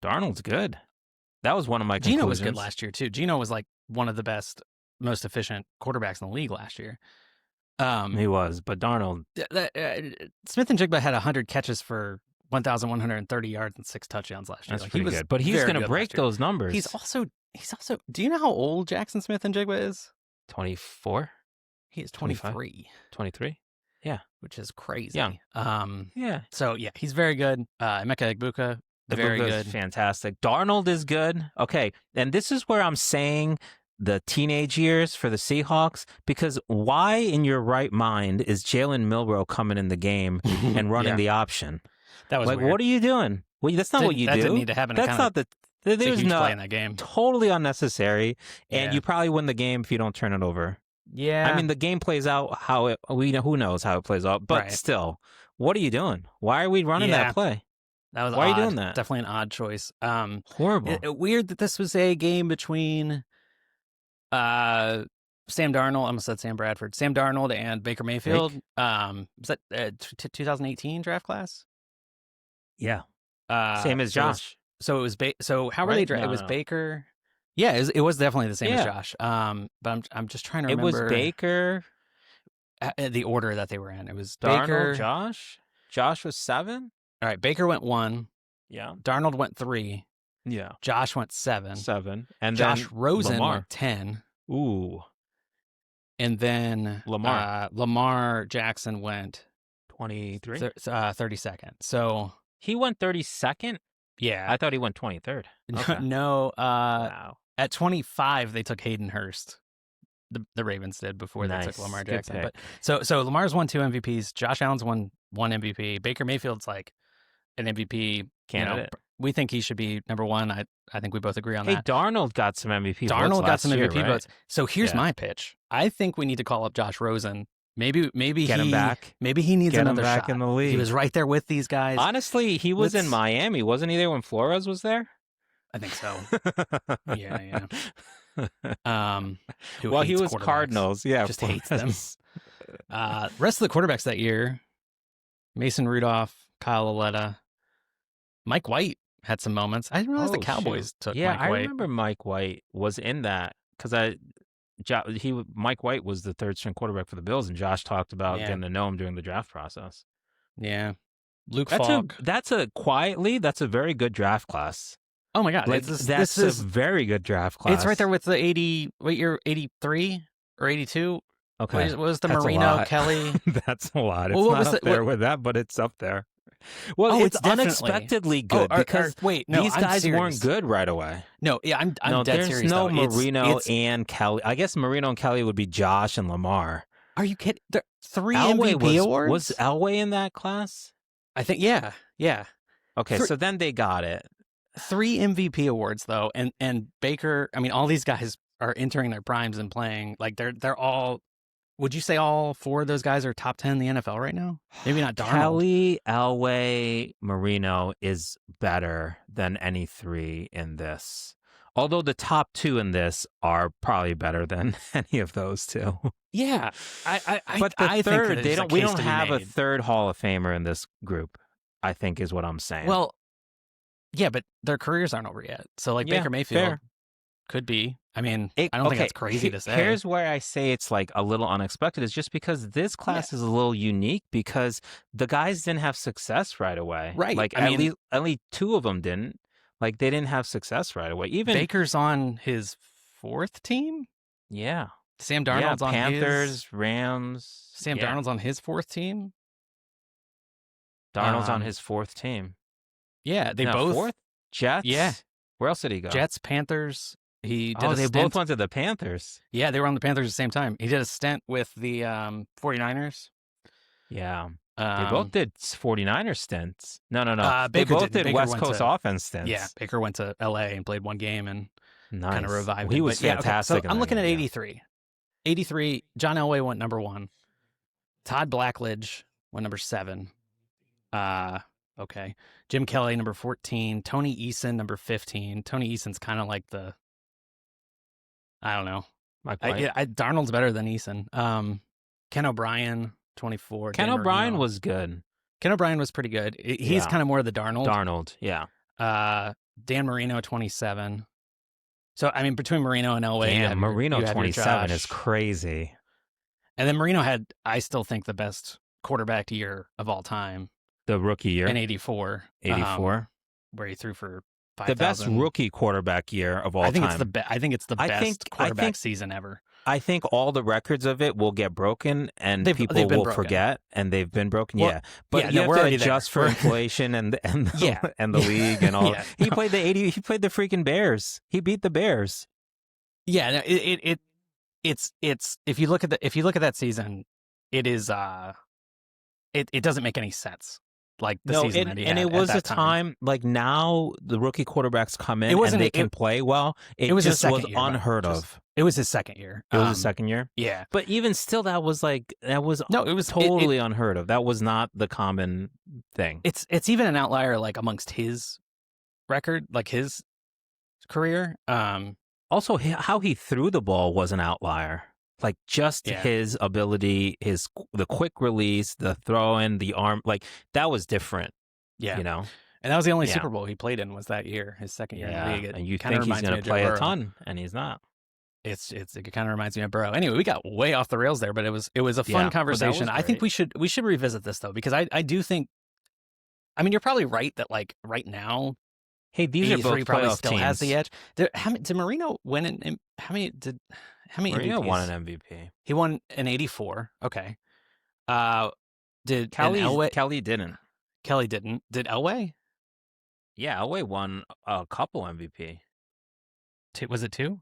Darnold's good. That was one of my conclusions. Geno was good last year, too. Geno was like one of the best, most efficient quarterbacks in the league last year. He was, but Darnold. Smith and Jigba had 100 catches for 1,130 yards and 6 touchdowns last year. That's pretty good. But he's going to break those numbers. He's also. Do you know how old Jackson Smith and Jigba is? 24. He is 23. 23. Yeah, which is crazy. Yeah. So he's very good. Emeka Egbuka, very good, fantastic. Darnold is good. Okay, and this is where I'm saying the teenage years for the Seahawks, because why in your right mind is Jalen Milroe coming in the game and running the option? That was like, weird. What are you doing? Well, that's not what you do. That didn't need to happen. That's not the. There's no play in that game. Totally unnecessary, and you probably win the game if you don't turn it over. Yeah, I mean the game plays out who knows how it plays out, but still, what are you doing? Why are we running that play? That was why odd. are you doing that? Definitely an odd choice. Horrible. Weird that this was a game between Sam Darnold. I almost said Sam Bradford. Sam Darnold and Baker Mayfield. Was that 2018 draft class? Yeah. Same as Josh. So it was. So how were they drafted? It was Baker. Yeah, it was definitely the same as Josh. But I'm just trying to remember. It was Baker. The order that they were in. It was Darnold, Baker. Josh. Josh was 7. All right, Baker went 1. Yeah. Darnold went 3. Yeah. Josh went 7. 7. And Josh then Rosen Lamar. went 10. Ooh. And then Lamar. Lamar Jackson went 23. 32nd. So he went 32nd? Yeah. I thought he went 23rd. Okay. No. Wow. At 25, they took Hayden Hurst. The Ravens did before they took Lamar Jackson. But so Lamar's won 2 MVPs. Josh Allen's won 1 MVP. Baker Mayfield's like an MVP candidate. We think he should be number 1. I think we both agree on that. Hey, Darnold got some MVP votes. Darnold got some MVP votes. So here's Yeah. my pitch. I think we need to call up Josh Rosen. Maybe Get him back. Maybe he needs Get him another back shot. in the league. He was right there with these guys. Honestly, he was in Miami. Wasn't he there when Flores was there? I think so. Yeah. Well, he was Cardinals. Yeah, just hates them. Rest of the quarterbacks that year: Mason Rudolph, Kyle Aletta, Mike White had some moments. I didn't realize the Cowboys took Mike White. I remember Mike White was in that because Mike White was the 3rd string quarterback for the Bills, and Josh talked about getting to know him during the draft process. Yeah, Luke Falk. That's a very good draft class. Oh my God, That's a very good draft class. It's right there with the 80. What year? 83 or 82? Okay, what was the Marino Kelly? That's a lot. It's not up there with that, but it's up there. Well, Oh, it's it's definitely. unexpectedly Oh, good because wait, no, these I'm guys weren't serious. good right away. No, yeah, I'm No, dead there's serious no though. Marino It's. and Kelly. I guess Marino and Kelly would be Josh and Lamar. Are you kidding? There, three Elway MVP was awards? Elway in that class? I think. Yeah, yeah. Okay, Three, so then they got it. three MVP awards though, and Baker. I mean, all these guys are entering their primes and playing. Like they're all. Would you say all four of those guys are top 10 in the NFL right now? Maybe not Darnold. Kelly, Elway, Marino is better than any three in this. Although the top two in this are probably better than any of those two. Yeah, But the I third, think there's a we case don't to be have a made. third Hall of Famer in this group, I think is what I'm saying. Well, yeah, but their careers aren't over yet. So like yeah, Baker Mayfield fair. could be. I mean, I don't think that's crazy to say. Here's where I say it's like a little unexpected. Is just because this class is a little unique because the guys didn't have success right away. Right. Like I mean, at least two of them didn't. Like they didn't have success right away. Even Baker's on his fourth team. yeah, Sam Darnold's on Panthers, Rams. Sam Darnold's on his fourth team. Darnold's on his fourth team. Yeah, they both fourth Jets. Yeah, where else did he go? Jets, Panthers. He did. They both went to the Panthers. Yeah, they were on the Panthers at the same time. He did a stint with the 49ers. Yeah. They both did 49er stints. No. They Baker both did Baker West Coast offense stints. Yeah, Baker went to L.A. and played one game and kind of revived He it. was But, fantastic. Okay, so I'm looking at 83. 83, John Elway went number 1. Todd Blackledge went number 7. Okay. Jim Kelly, number 14. Tony Eason, number 15. Tony Eason's kind of like the, I don't know. Darnold's better than Eason. Ken O'Brien, 24. Ken O'Brien was good. Ken O'Brien was pretty good. He's kind of more of the Darnold. Darnold, yeah. Dan Marino, 27. So, I mean, between Marino and Elway. Damn, Marino 27 is crazy. And then Marino had, I still think, the best quarterback year of all time. The rookie year. In 84. 84. Where he threw for 5,000. The best rookie quarterback year of all time. I think it's the best quarterback season ever. I think all the records of it will get broken and people will forget, and they've been broken. Well, but you have to adjust for inflation and the league and all. He played the freaking Bears. He beat the Bears. Yeah, it's if you look at that season, it is it doesn't make any sense. Like the season that he had, and it was a time like now the rookie quarterbacks come in and they can play well. It was just was unheard of. It was his second year. It was his second year. Yeah, but even still, it was totally unheard of. That was not the common thing. It's even an outlier like amongst his record, like his career. Also, how he threw the ball was an outlier. Like just his ability, the quick release, the throw in, the arm, like that was different. Yeah, you know, and that was the only Super Bowl he played in was that year, his second year in the league. And you think he's going to play a ton, and he's not. It kind of reminds me of Burrow. Anyway, we got way off the rails there, but it was a fun conversation. I think we should revisit this though because I do think. I mean, you're probably right that like right now. Hey, these are both probably playoff still teams. Has the edge. Did Marino win an? How many Marino MVPs? won an MVP. He won an 84. Okay. Did Kelly didn't. Kelly didn't. Did Elway? Yeah, Elway won a couple MVP. Was it 2?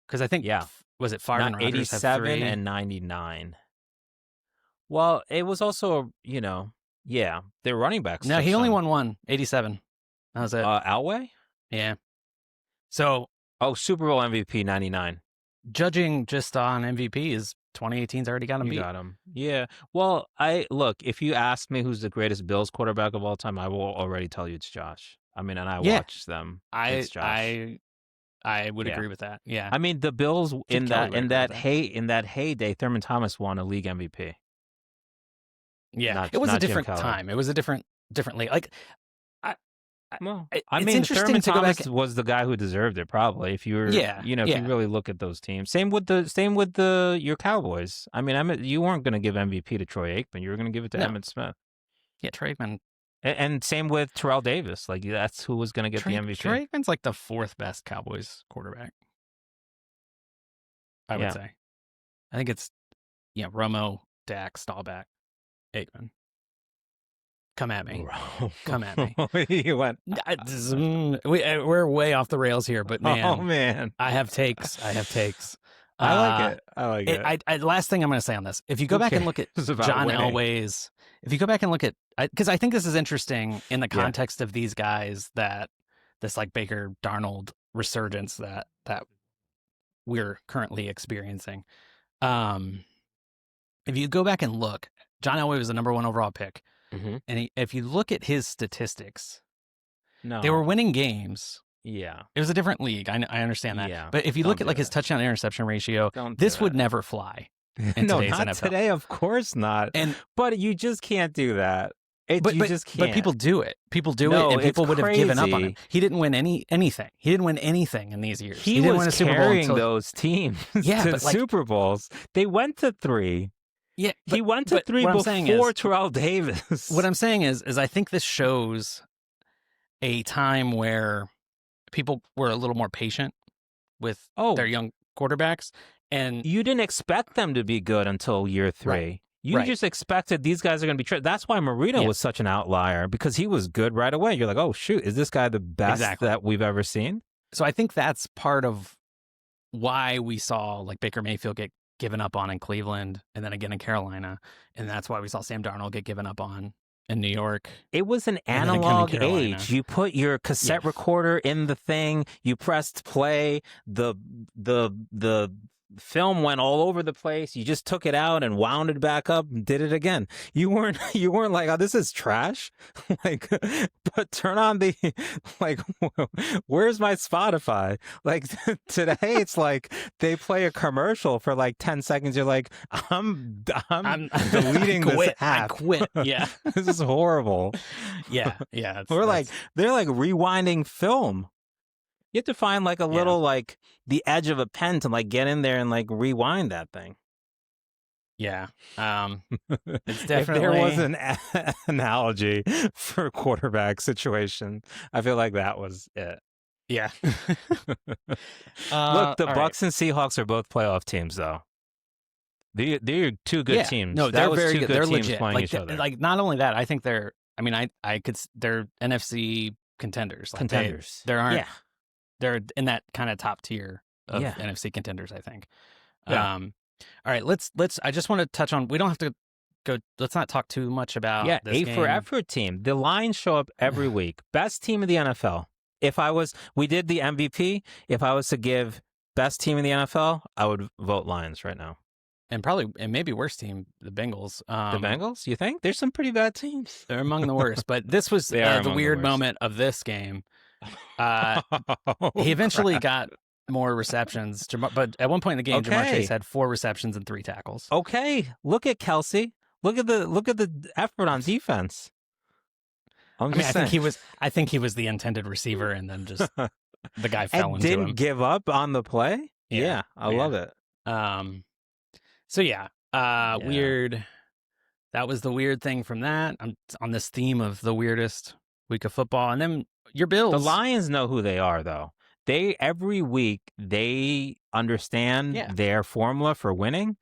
Because I think was it Favre and Rodgers 87 and 99. Well, it was also they're running backs. No, he only won 1, 87. That was it. Elway? Yeah. So. Super Bowl MVP 99. Judging just on MVPs, 2018's already got him beat. You got him. Yeah. Well, if you ask me who's the greatest Bills quarterback of all time, I will already tell you it's Josh. I mean, and I watch them. It's Josh. I would agree with that. Yeah. I mean, the Bills in that heyday, Thurman Thomas won a league MVP. Yeah. It was a different time. It was a different league. Like I mean, Thurman Thomas was the guy who deserved it, probably. If you were, if you really look at those teams, same with your Cowboys. I mean, you weren't going to give MVP to Troy Aikman; you were going to give it to Emmitt Smith. Yeah, Troy Aikman, and same with Terrell Davis. Like that's who was going to get the MVP. Troy Aikman's like the 4th best Cowboys quarterback. I would say. I think it's Romo, Dak, Staubach, Aikman. Come at me. Bro. Come at me. You went, We're way off the rails here, but man, oh, man. I have takes. I have takes. I like it. I like it. Last thing I'm going to say on this: if you go back and look at John Elway's, if you go back and look at, because I think this is interesting in the context of these guys, that this like Baker Darnold resurgence that we're currently experiencing. If you go back and look, John Elway was the number 1 overall pick, and if you look at his statistics, they were winning games. Yeah. It was a different league. I understand that. Yeah. But if you look at like his touchdown interception ratio, this would never fly in no, today's not NFL. Today, of course not. But you just can't do that. You just can't. But people do it. People do it, and people would have given up on him. He didn't win anything. He didn't win anything in these years. He didn't was win a Super Bowl carrying until those teams to like, Super Bowls. They went to 3. Yeah, he went to 3 before Terrell Davis. What I'm saying is I think this shows a time where people were a little more patient with their young quarterbacks, and you didn't expect them to be good until year 3. Right. You just expected these guys are going to be. That's why Marino was such an outlier, because he was good right away. You're like, oh shoot, is this guy the best that we've ever seen? So I think that's part of why we saw like Baker Mayfield get given up on in Cleveland, and then again in Carolina, and that's why we saw Sam Darnold get given up on in New York. It was an analog age. You put your cassette recorder in the thing, you pressed play, the film went all over the place. You just took it out and wound it back up and did it again. You weren't like, oh, this is trash. Like, but turn on the, like, where's my Spotify? Like today, it's like they play a commercial for like 10 seconds. You're like, I'm deleting this app. I quit. Yeah. This is horrible. Yeah. They're like rewinding film. You have to find like a little like the edge of a pen to like get in there and like rewind that thing. Yeah. It's definitely. If there was an analogy for quarterback situation, I feel like that was it. Yeah. Look, the Bucks and Seahawks are both playoff teams, though. They're two good teams. No, they're very good. They're teams legit. playing Like, each other. Like, not only that, I think they're. I mean, they're NFC contenders. Like contenders. There aren't. Yeah. They're in that kind of top tier of NFC contenders, I think. Yeah. All right, let's. I just want to touch on. We don't have to go. Let's not talk too much about. Yeah, this A for effort team. The Lions show up every week. Best team in the NFL. We did the MVP. If I was to give best team in the NFL, I would vote Lions right now. And maybe worst team, the Bengals. The Bengals? You think? There's some pretty bad teams. They're among the worst. But this was the weird moment of this game. He eventually got more receptions, but at one point in the game, Jamar Chase had 4 receptions and 3 tackles. Okay, look at Kelce. Look at the effort on defense. I think he was the intended receiver, and then just the guy fell into him. Didn't give up on the play. Yeah, I love it. So weird. That was the weird thing from that. I'm on this theme of the weirdest week of football, and then your Bills. The Lions know who they are, though. Every week they understand their formula for winning,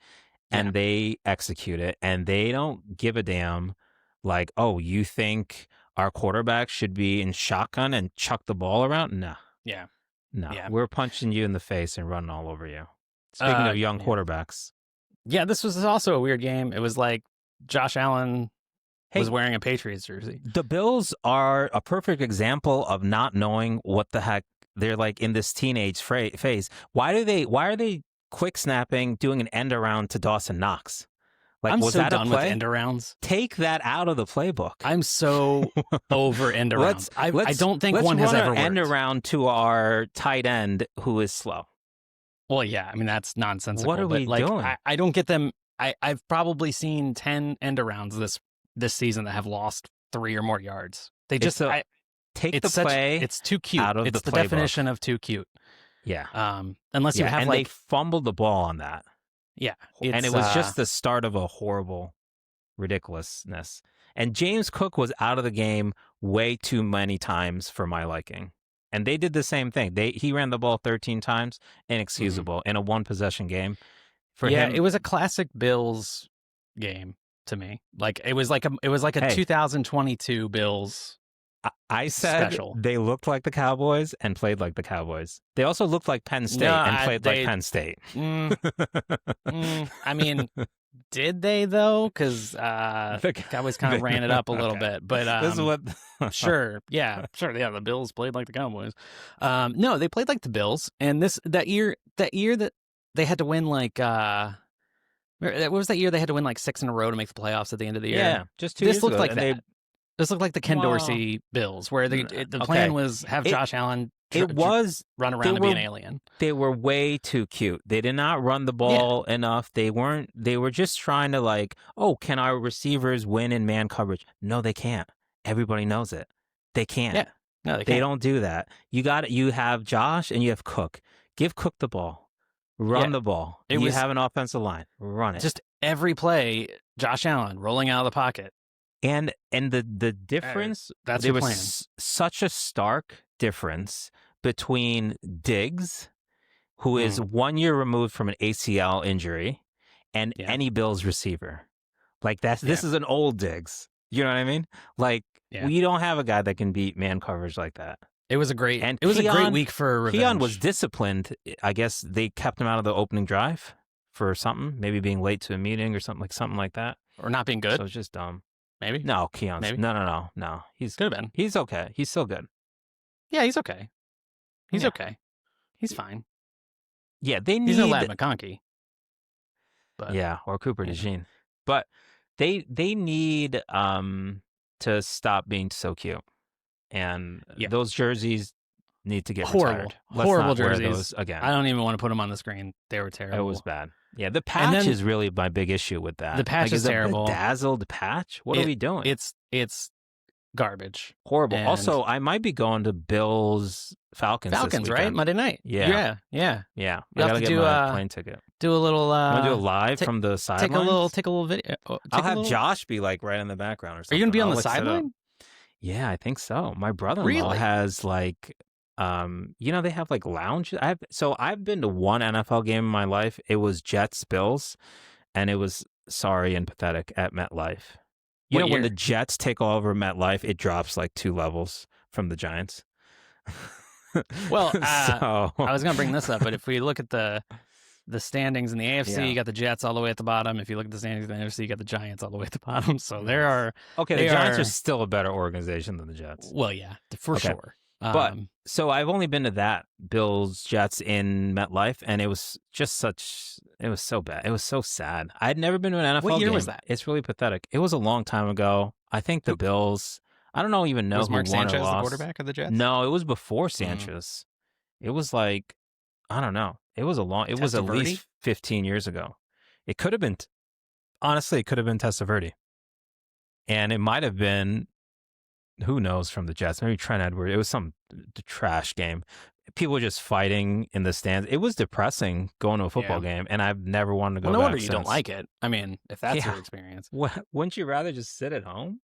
and they execute it, and they don't give a damn. Like, oh, you think our quarterback should be in shotgun and chuck the ball around? No. Yeah. No. Yeah. We're punching you in the face and running all over you. Speaking of young quarterbacks. Yeah, this was also a weird game. It was like Josh Allen was wearing a Patriots jersey. The Bills are a perfect example of not knowing what the heck they're like in this teenage phase. Why are they quick snapping, doing an end around to Dawson Knox? Like, I'm was so that done a with play? end arounds. Take that out of the playbook. I'm so over end arounds. I don't think one has ever worked. End around to our tight end who is slow. Well, yeah, I mean that's nonsensical. What are we doing? I don't get them. I've probably seen 10 end arounds this season that have lost 3 or more yards. They just take the play. It's too cute. Out of it's the definition of too cute. Yeah. Unless you have and they fumbled the ball on that. Yeah, and it was just the start of a horrible ridiculousness. And James Cook was out of the game way too many times for my liking. And they did the same thing. He ran the ball 13 times, inexcusable, in a 1-possession game. For him, it was a classic Bills game. to me. Like it was like a Hey. 2022 Bills. I said Special. they looked like the Cowboys and played like the Cowboys. They also looked like Penn State and played like Penn State. I mean, did they though? Because Cowboys kind of ran it up a little bit. But this is what. sure, yeah. The Bills played like the Cowboys. No, they played like the Bills. And that year that they had to win like what was that year they had to win like 6 in a row to make the playoffs at the end of the year? Yeah, just 2 this years looked ago. like that. This looked like the Ken Dorsey Bills, where the plan was have Josh Allen run around and be an alien. They were way too cute. They did not run the ball enough. They were just trying to like, oh, can our receivers win in man coverage? No, they can't. Everybody knows it. They can't. Yeah. No, they don't do that. You have Josh and you have Cook. Give Cook the ball. Run the ball. You have an offensive line. Run it. Just every play, Josh Allen rolling out of the pocket. And the difference, that's there your was such a stark difference between Diggs, who is 1 year removed from an ACL injury, and any Bills receiver. Like this is an old Diggs. You know what I mean? Like we don't have a guy that can beat man coverage like that. It was a great week for revenge. Keon was disciplined. I guess they kept him out of the opening drive for something, maybe being late to a meeting or something like that, or not being good. So it's just dumb. Maybe no, Keon's no. He's could have been. He's okay. He's still good. Yeah, he's okay. He's okay. He's fine. Yeah, he's no Lad McConkey. But or Cooper DeJean. But they need to stop being so cute. And those jerseys need to get retired. Horrible jerseys again. I don't even want to put them on the screen. They were terrible. It was bad. Yeah, the patch is really my big issue with that. The patch is terrible. The dazzled patch? What are we doing? It's garbage. Horrible. And also, I might be going to Bills Falcons this weekend. Right? Monday night. Yeah. I gotta get my plane ticket. Do a little want to do a live from the sidelines? Take a little video. I'll have Josh be like right in the background or something. Are you gonna be on the sideline? Yeah, I think so. My brother-in-law has like they have like lounge. I've been to one NFL game in my life. It was Jets Bills, and it was sorry and pathetic at MetLife. When the Jets take over MetLife, it drops like 2 levels from the Giants. Well, I was going to bring this up, but if we look at the standings in the AFC, you got the Jets all the way at the bottom. If you look at the standings in the NFC, you got the Giants all the way at the bottom. So there are the Giants are still a better organization than the Jets. Well, yeah, for sure. But so I've only been to that Bills Jets in MetLife, and it was just it was so bad. It was so sad. I'd never been to an NFL game. What year was that? It's really pathetic. It was a long time ago. I think the Bills. I don't even know was who Mark won Sanchez or lost. the quarterback of the Jets? No, it was before Sanchez. It was like I don't know. It was It was at least 15 years ago. It could have been. Honestly, it could have been Testaverde, and it might have been. Who knows from the Jets? Maybe Trent Edwards. It was some trash game. People were just fighting in the stands. It was depressing going to a football game, and I've never wanted to go back. No wonder you since. don't like it. I mean, if that's your experience. Wouldn't you rather just sit at home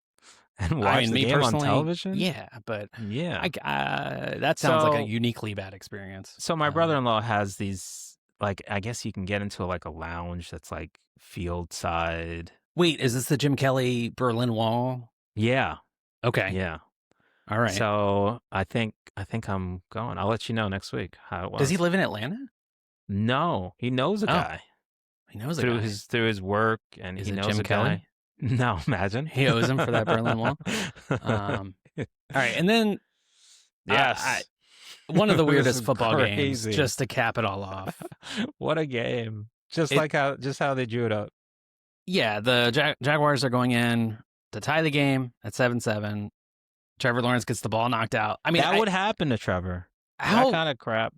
and watch the game on television? Yeah, but that sounds like a uniquely bad experience. So my brother-in-law has these, like, I guess you can get into like a lounge that's like field side. Wait, is this the Jim Kelly Berlin Wall? Yeah. Okay. Yeah. All right. So I think I'm going. I'll let you know next week how it was. Does he live in Atlanta? No, he knows a guy. He knows a guy through his work, and he knows Jim a Kelly? guy. No, imagine he owes him for that Berlin Wall. All right, and then one of the weirdest football games, just to cap it all off. What a game! Just how they drew it up. Yeah, the Jaguars are going in to tie the game at 7-7. Trevor Lawrence gets the ball knocked out. I mean, that would happen to Trevor. That kind of crap.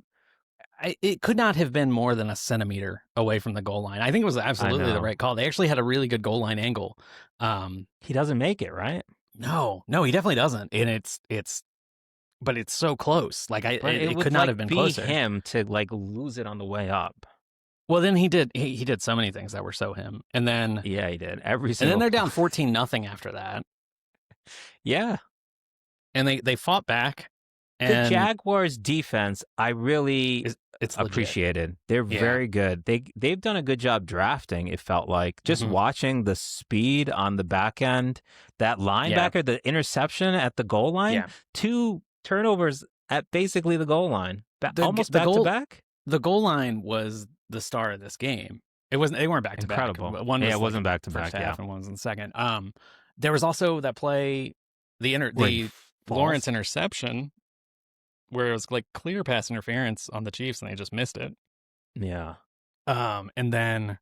It could not have been more than a centimeter away from the goal line. I think it was absolutely the right call. They actually had a really good goal line angle. He doesn't make it, right? No, he definitely doesn't. And but it's so close. Like it could not have been closer. Him to like lose it on the way up. Well, then he did so many things that were so him. And then he did and then they're down 14-0 after that. Yeah. And they fought back, The And Jaguars defense, I really it's legit. appreciated. They're Yeah. very good. They've done a good job drafting, it felt like. Just watching the speed on the back end, that linebacker, the interception at the goal line, 2 turnovers at basically the goal line. Almost back to back. The goal line was the star of this game. It wasn't. They weren't back to back. Incredible. One was it wasn't back to first back. half and one was in the second. There was also that play, the Lawrence interception, where it was like clear pass interference on the Chiefs and they just missed it. Yeah. And then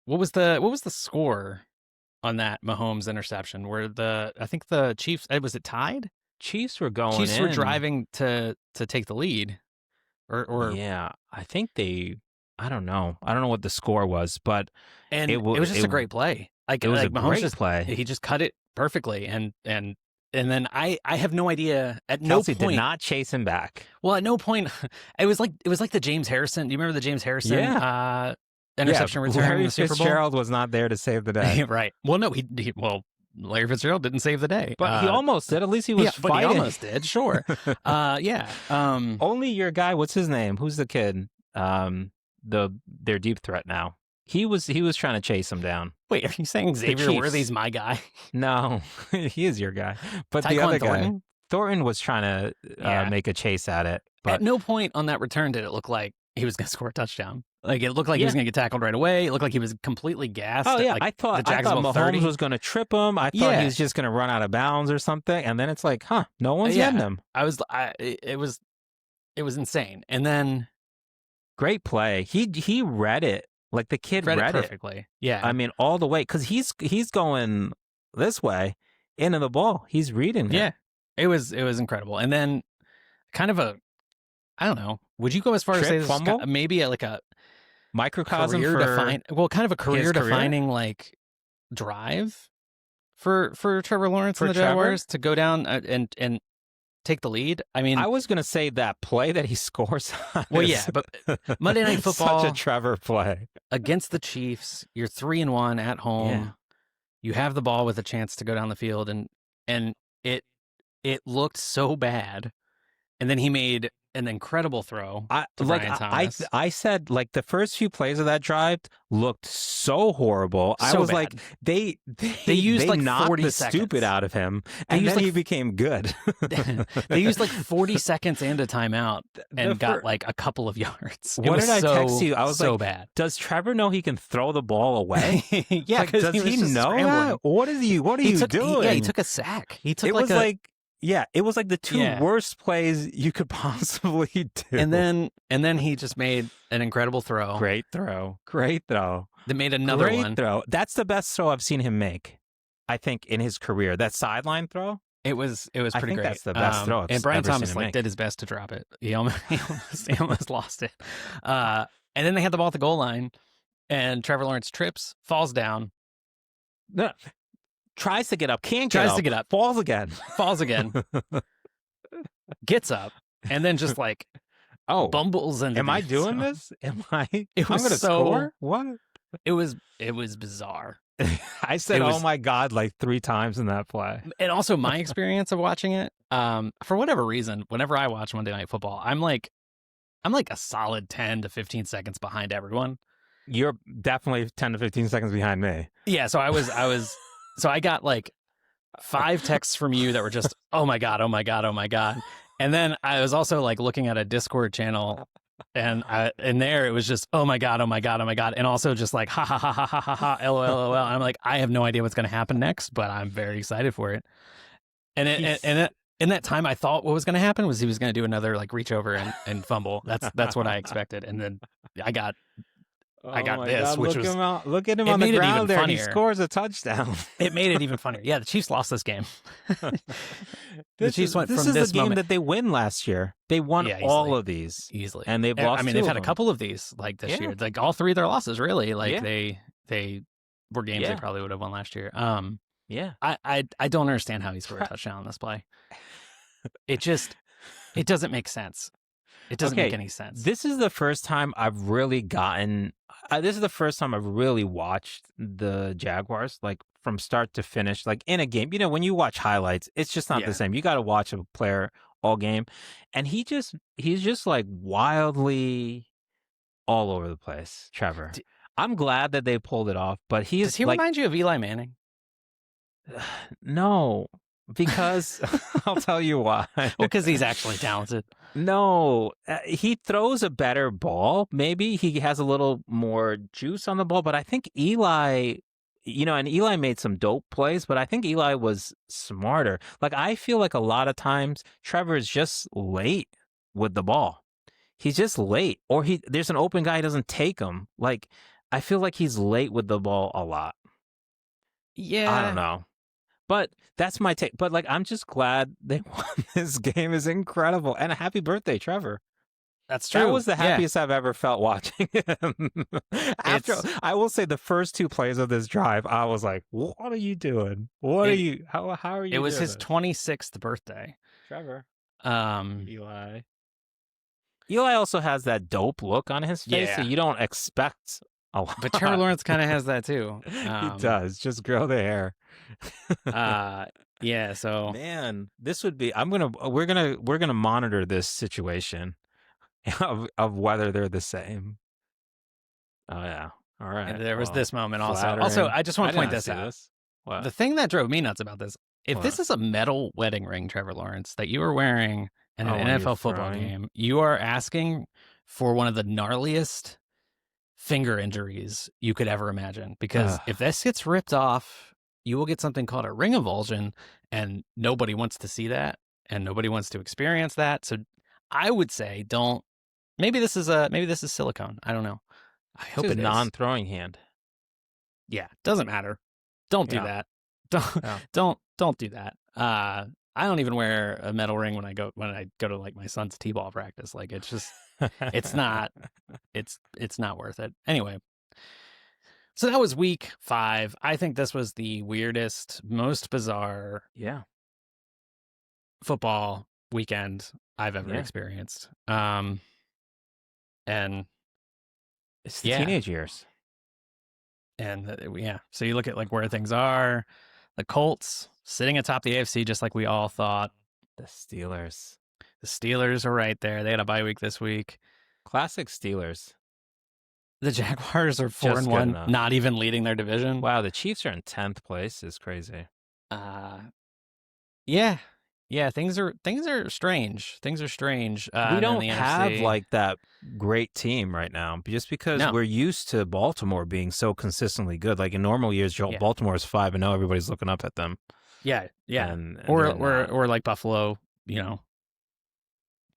what was the score on that Mahomes interception? Where I think the Chiefs, was it tied? Chiefs were going. Chiefs were driving to take the lead, or yeah, I think they. I don't know. I don't know what the score was, but it was just a great play. Like it was a Mahomes great play. He just cut it perfectly, and then I have no idea. At Kelce no point did not chase him back. Well, at no point it was like the James Harrison. Do you remember the James Harrison? Interception return Larry in the Super Bowl? Fitzgerald was not there to save the day. Right. Well, no, Larry Fitzgerald didn't save the day. But he almost did. At least he was fighting. But he almost did, sure. Only your guy, what's his name? Who's the kid? Their deep threat now. He was trying to chase him down. Wait, are you saying Xavier Worthy's my guy? No, he is your guy. But Tyquan the other Thornton? guy, Thornton was trying to make a chase at it. But at no point on that return did it look like he was going to score a touchdown. Like it looked like he was going to get tackled right away. It looked like he was completely gassed. Oh yeah, like, I thought Mahomes 30. Was going to trip him. I thought he was just going to run out of bounds or something. And then it's like, no one's getting him. It was insane. And then great play. He read it. Like the kid read it perfectly. Yeah. I mean, all the way, because he's going this way into the ball. He's reading it. Yeah. It was incredible. And then kind of I don't know. Would you go as far as say this maybe like a microcosm kind of a career defining like drive for Trevor Lawrence and the Jaguars to go down and take the lead? I mean, I was going to say that play that he scores on. Well, yeah, but Monday Night Football, such a Trevor play against the Chiefs. You're 3-1 at home. Yeah. You have the ball with a chance to go down the field, and it looked so bad. And then he made an incredible throw to Brian Thomas. I said, like, the first few plays of that drive looked so horrible. I was bad. Like, they used like knocked 40 the seconds. stupid out of him, and then he became good. They used like 40 seconds and a timeout and got like a couple of yards. What did I text you? I was so like, bad. Does Trevor know he can throw the ball away? Yeah, like, does he know that? What are you doing? He took a sack. He took it was like the two worst plays you could possibly do. And then he just made an incredible throw. Great throw. They made another one. Great throw. That's the best throw I've seen him make, I think, in his career. That sideline throw. It was pretty I think great. That's the best throw I've and Brian ever Thomas seen him make. did his best to drop it. He almost lost it. And then they had the ball at the goal line, and Trevor Lawrence trips, falls down. No. Tries to get up, to get up, falls again, gets up, and then just like bumbles into. Am I doing this? Am I? It was I'm gonna score. What? It was bizarre. I said, "Oh my god!" like 3 times in that play. And also my experience of watching it. For whatever reason, whenever I watch Monday Night Football, I'm like a solid 10 to 15 seconds behind everyone. You're definitely 10 to 15 seconds behind me. Yeah, so I was. So I got like 5 texts from you that were just, oh my God. And then I was also like looking at a Discord channel, and in there it was just, oh my God. And also just like, ha ha ha ha ha ha ha, LOL. And I'm like, I have no idea what's going to happen next, but I'm very excited for it. And in that time, I thought what was going to happen was he was going to do another like reach over and fumble. That's what I expected. And then I got this, God, which look at him on the ground there. Funnier. He scores a touchdown. It made it even funnier. Yeah, the Chiefs lost this game. The Chiefs went this from is this the game moment. that they win last year. They won all of these easily, and they've lost. I mean, they've had a couple of these like this year. Like all 3 of their losses, really. Like they were games they probably would have won last year. I don't understand how he scored a touchdown on this play. It doesn't make sense. It doesn't make any sense. This is the first time I've really gotten. This is the first time I've really watched the Jaguars like from start to finish, like in a game. When you watch highlights, it's just not the same. You got to watch a player all game, and he's just like wildly all over the place. Trevor, I'm glad that they pulled it off, but does he remind you of Eli Manning? No, because I'll tell you why. Well, because he's actually talented. No, he throws a better ball. Maybe he has a little more juice on the ball, but I think Eli, and Eli made some dope plays, but I think Eli was smarter. Like, I feel like a lot of times Trevor is just late with the ball. He's just late, or there's an open guy, he doesn't take him. Like, I feel like he's late with the ball a lot. Yeah. I don't know. But that's my take. But, like, I'm just glad they won this game. Is incredible. And a happy birthday, Trevor. That's true. That was the happiest I've ever felt watching him. I will say the first 2 plays of this drive, I was like, what are you doing? How are you It was doing his this? 26th birthday. Trevor. Eli. Eli also has that dope look on his face, so you don't expect a lot. But Trevor Lawrence kind of has that too. He does. Just grow the hair. Yeah, so man, this would be we're gonna monitor this situation of whether they're the same. Oh yeah. All right. And there was this moment also. flattering. Also, I just want to point this out. What? The thing that drove me nuts about this, if What? this is a metal wedding ring, Trevor Lawrence, that you are wearing in an when you're NFL football throwing. game, you are asking for one of the gnarliest finger injuries you could ever imagine. Because if this gets ripped off, you will get something called a ring avulsion, and nobody wants to see that, and nobody wants to experience that. So I would say don't. Maybe this is silicone. I don't know. I hope It's it a is. non-throwing hand. Yeah, doesn't matter. Don't do that. Don't do that. I don't even wear a metal ring when I go to like my son's t-ball practice. Like, it's just it's not worth it. Anyway, so that was week 5. I think this was the weirdest, most bizarre football weekend I've ever experienced. And it's the teenage years. And so you look at like where things are. The Colts sitting atop the AFC, just like we all thought. The Steelers. The Steelers are right there. They had a bye week this week. Classic Steelers. The Jaguars are 4-1, not even leading their division. Wow, the Chiefs are in 10th place. Is crazy. Yeah, things are strange. Things are strange. We don't have like that great team right now, just because we're used to Baltimore being so consistently good. Like in normal years, Baltimore is 5-0. Everybody's looking up at them. Yeah. And or like Buffalo, being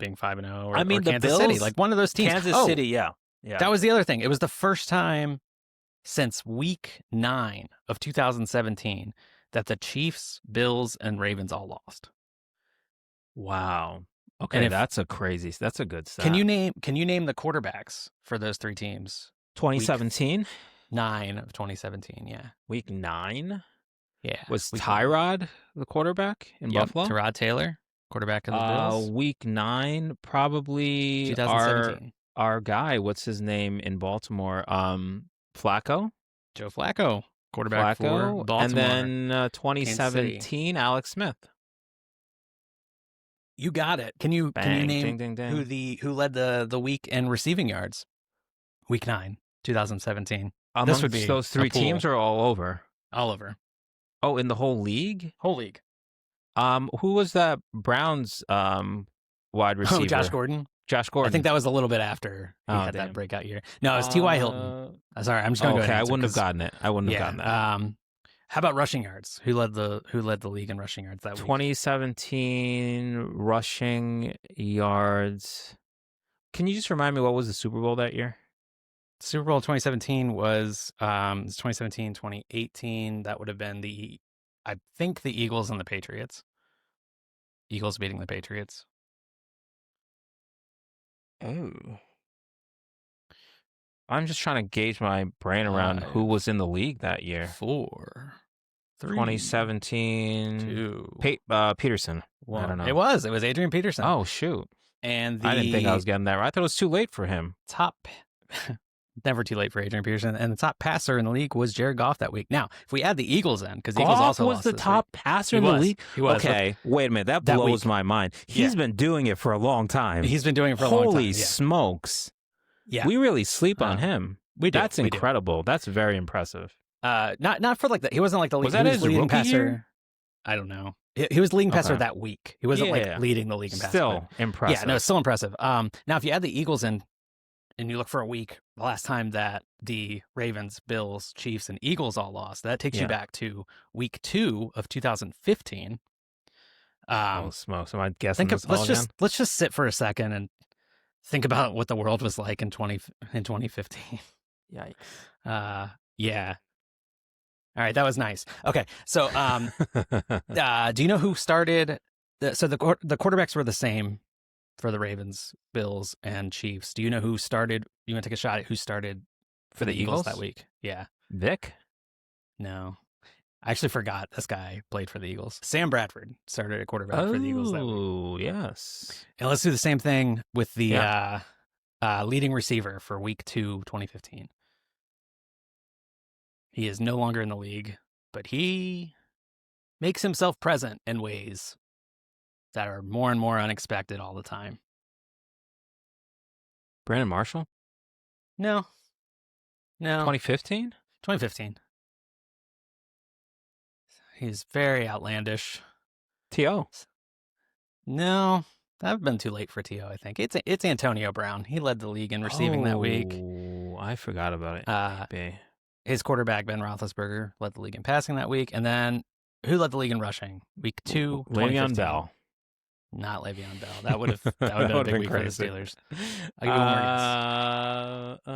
5-0. Or the Kansas Bills, City, like one of those teams. Kansas City, yeah. That was the other thing. It was the first time since week 9 of 2017 that the Chiefs, Bills, and Ravens all lost. Wow. Okay, that's a good stat. Can you name the quarterbacks for those 3 teams? 2017? 9 of 2017, yeah. Week 9? Yeah. Was Tyrod the quarterback in Buffalo? Tyrod Taylor, quarterback of the Bills. Week 9, probably 2017. Our guy, what's his name in Baltimore? Flacco? Joe Flacco, quarterback for Baltimore. And then 2017, Alex Smith. You got it. Can you name ding, ding. who led the week in receiving yards? Week 9, 2017. This would be those 3 teams are all over. All over. Oh, in the whole league? Whole league. Who was that Browns wide receiver? Oh, Josh Gordon. I think that was a little bit after he had that breakout year. No, it was T.Y. Hilton. Sorry, I'm just going to go ahead. I wouldn't have gotten it. I wouldn't have gotten that. How about rushing yards? Who led the league in rushing yards that week? 2017 rushing yards. Can you just remind me what was the Super Bowl that year? Super Bowl 2017 was 2017, 2018. That would have been I think the Eagles and the Patriots. Eagles beating the Patriots. Oh. I'm just trying to gauge my brain around who was in the league that year. 4, 3, 2017. 2. Peterson. Well, I don't know. It was Adrian Peterson. Oh, shoot. And I didn't think I was getting that right. I thought it was too late for him. Top Never too late for Adrian Peterson. And the top passer in the league was Jared Goff that week. Now, if we add the Eagles in, because the Eagles Goff also was lost the this top week. passer in the league? He was. Okay, wait a minute. That that blows week. my mind. He's been doing it for a long time. He's been doing it for a long time. Holy smokes. Yeah. We really sleep on him. We do. That's incredible. That's very impressive. Not for like that. He wasn't like the lead. Was that his leading rookie passer. Year? I don't know. He was leading passer that week. He wasn't like leading the league in passer. Still impressive. Yeah, no, it's still impressive. Now, if you add the Eagles in and you look for a week, the last time that the Ravens, Bills, Chiefs, and Eagles all lost, that takes you back to week 2 of 2015. Oh, smokes. Am I guessing this all again? Let's just sit for a second and think about what the world was like in 2015. Yikes. Yeah. All right, that was nice. Okay, so do you know who started? The quarterbacks were the same for the Ravens, Bills, and Chiefs. Do you know who started? You want to take a shot at who started for the Eagles that week? Yeah. Vic? No. I actually forgot this guy played for the Eagles. Sam Bradford started at quarterback for the Eagles that week. Oh, yes. And let's do the same thing with the leading receiver for week 2, 2015. He is no longer in the league, but he makes himself present in ways that are more and more unexpected all the time. Brandon Marshall? No. 2015? 2015. He's very outlandish. T.O.? No, that would have been too late for T.O., I think. It's Antonio Brown. He led the league in receiving that week. Oh, I forgot about it. His quarterback, Ben Roethlisberger, led the league in passing that week. And then who led the league in rushing? Week 2, Le'Veon Bell. Not Le'Veon Bell. That would have been a big week crazy. for the Steelers. I'll give you one more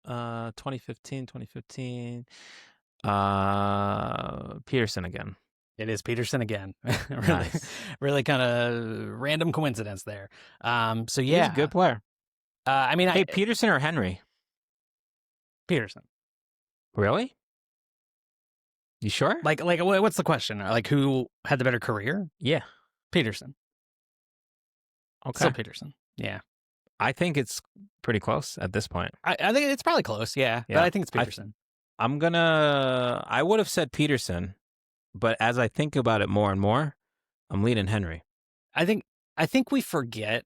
guess. 2015. Peterson again. It is Peterson again. Really, Nice. really kind of random coincidence there. So yeah, He's a good player. I mean, Peterson or Henry? Peterson. Really? You sure? Like, what's the question? Like, who had the better career? Yeah. Peterson. Okay. Still Peterson. Yeah. I think it's pretty close at this point. I think it's probably close. Yeah. But I think it's Peterson. I would have said Peterson, but as I think about it more and more, I'm leaning Henry. I think we forget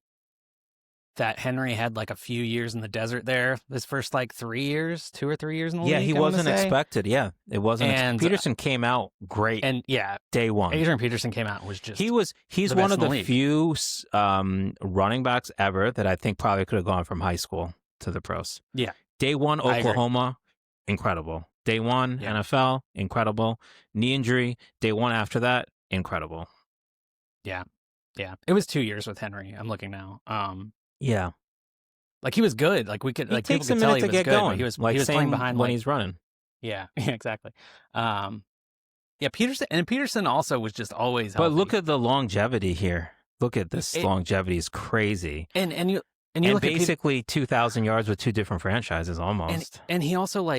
that Henry had like a few years in the desert there. His first like 3 years, 2 or 3 years in the league. Yeah, he wasn't expected. Yeah, it wasn't. And Peterson came out great. And day one, Adrian Peterson came out and was just he's one of the few running backs ever that I think probably could have gone from high school to the pros. Yeah, day one Oklahoma, incredible. Day one NFL, incredible. Knee injury, day one after that, incredible. Yeah. It was 2 years with Henry. I'm looking now. Yeah, like he was good. Like we could, like takes people could a minute tell he to was get good, going. He was playing behind when he's running. Yeah, exactly. Peterson also was just always healthy. But look at the longevity here. Look at this longevity is crazy. And you look basically 2,000 yards with 2 different franchises almost. And he also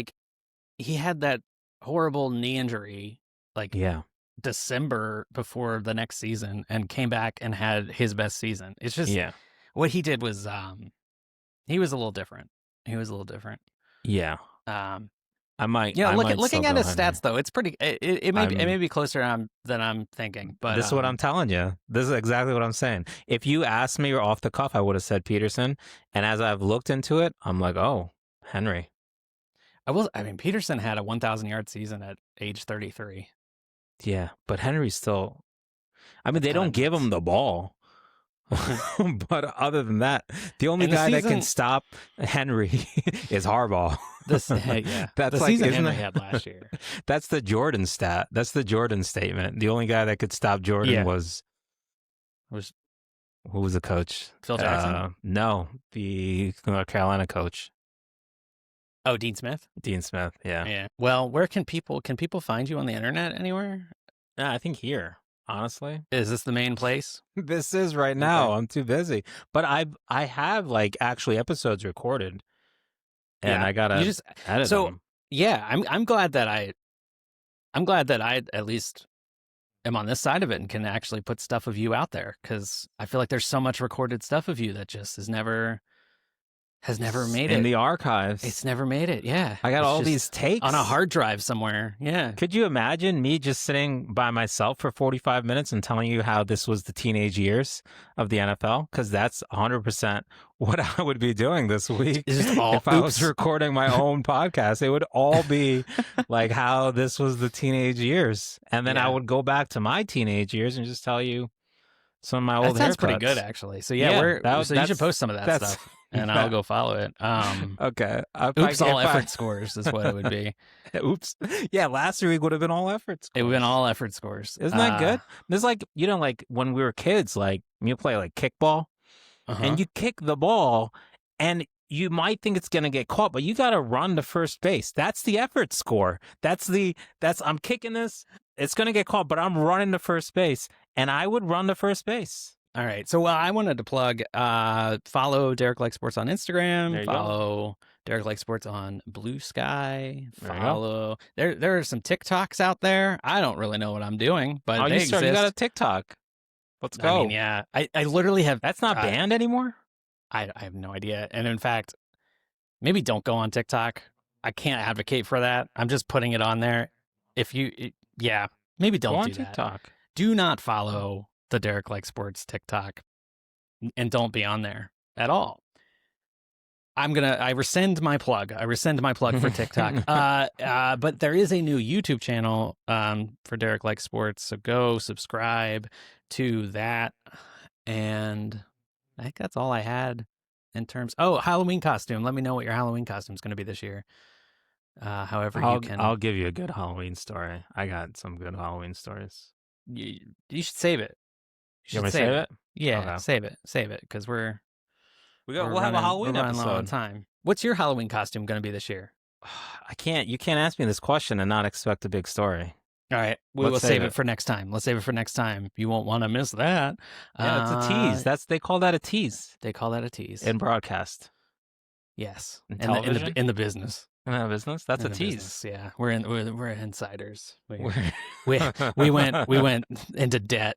he had that horrible knee injury December before the next season and came back and had his best season. It's just what he did was he was a little different. Yeah. I might. Looking at his stats though, it's pretty. It may be closer than I'm thinking. But this is what I'm telling you. This is exactly what I'm saying. If you asked me off the cuff, I would have said Peterson. And as I've looked into it, I'm like, oh, Henry. Peterson had a 1,000-yard season at age 33. Yeah, but Henry's still. They don't give him the ball. But other than that, the only guy that can stop Henry is Harbaugh. That's the season Henry had last year. That's the Jordan stat. That's the Jordan statement. The only guy that could stop Jordan was who was the coach? Phil Jackson? No, the North Carolina coach. Oh, Dean Smith? Dean Smith, yeah. Well, where can people find you on the internet anywhere? I think here. Honestly, is this the main place? This is right now. Okay. I'm too busy, but I have actually episodes recorded, and I gotta edit them. Yeah, I'm glad that I at least am on this side of it and can actually put stuff of you out there because I feel like there's so much recorded stuff of you that just is never has never made in it. the archives. It's never made it. Yeah. I got It's all just these takes on a hard drive somewhere. Yeah. Could you imagine me just sitting by myself for 45 minutes and telling you how this was the teenage years of the NFL? Because that's 100% what I would be doing this week. It's just all if I was recording my own podcast, it would all be like how this was the teenage years. And then I would go back to my teenage years and just tell you some of my old haircuts. That sounds pretty good, actually. So yeah, so you should post some of that stuff, and I'll go follow it. Okay. Oops, all effort scores is what it would be. Oops. Yeah, last week would have been all effort scores. It would have been all effort scores. Isn't that good? There's like, like when we were kids, like you play like kickball, and you kick the ball, and you might think it's going to get caught, but you got to run to first base. That's the effort score. I'm kicking this. It's going to get caught, but I'm running to first base. And I would run to first base. All right. So I wanted to plug, follow Derek Like Sports on Instagram. Follow Derek Like Sports on Blue Sky. Follow. There are some TikToks out there. I don't really know what I'm doing, but they exist. You got a TikTok. Let's go. I mean, yeah. I literally have. That's not banned anymore? I have no idea. And in fact, maybe don't go on TikTok. I can't advocate for that. I'm just putting it on there. Maybe don't do that. TikTok. Do not follow the Derek Like Sports TikTok, and don't be on there at all. I rescind my plug. For TikTok. But there is a new YouTube channel for Derek Like Sports, so go subscribe to that. And I think that's all I had in terms. Oh, Halloween costume. Let me know what your Halloween costume is going to be this year. However you can. I'll give you a good Halloween story. I got some good Halloween stories. You should save it. You want me to save it? Yeah, okay. Save it, because we'll have a Halloween episode. Low on time. What's your Halloween costume going to be this year? You can't ask me this question and not expect a big story. All right, we'll save it for next time. Let's save it for next time. You won't want to miss that. Yeah, it's a tease. They call that a tease. They call that a tease in broadcast. Yes, in television, in the business. In the business, that's a tease. Business, yeah, we're insiders. We went into debt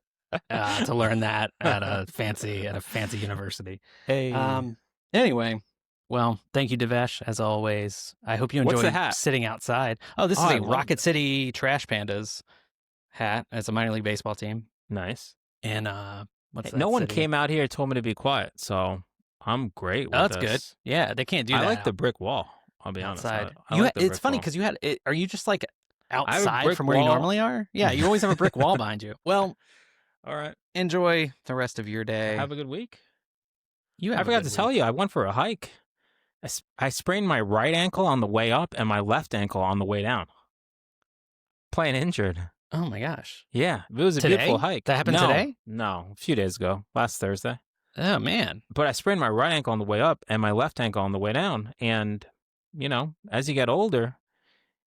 to learn that at a fancy university. Hey. Anyway, well, thank you, Devesh, as always. I hope you enjoyed sitting outside. Oh, this is a Rocket City Trash Pandas hat. It's a minor league baseball team. Nice. And what's that? No one came out here and told me to be quiet, so I'm great with that's good. Yeah, they can't do that. I like the brick wall. I'll be honest. It's funny because you had. Are you just like outside from where you normally are? Yeah, you always have a brick wall behind you. Well, all right. Enjoy the rest of your day. Have a good week. I forgot to tell you, I went for a hike. I sprained my right ankle on the way up and my left ankle on the way down. Playing injured. Oh my gosh. Yeah, it was a beautiful hike. That happened today? No, a few days ago, last Thursday. Oh man. But I sprained my right ankle on the way up and my left ankle on the way down. And, as you get older,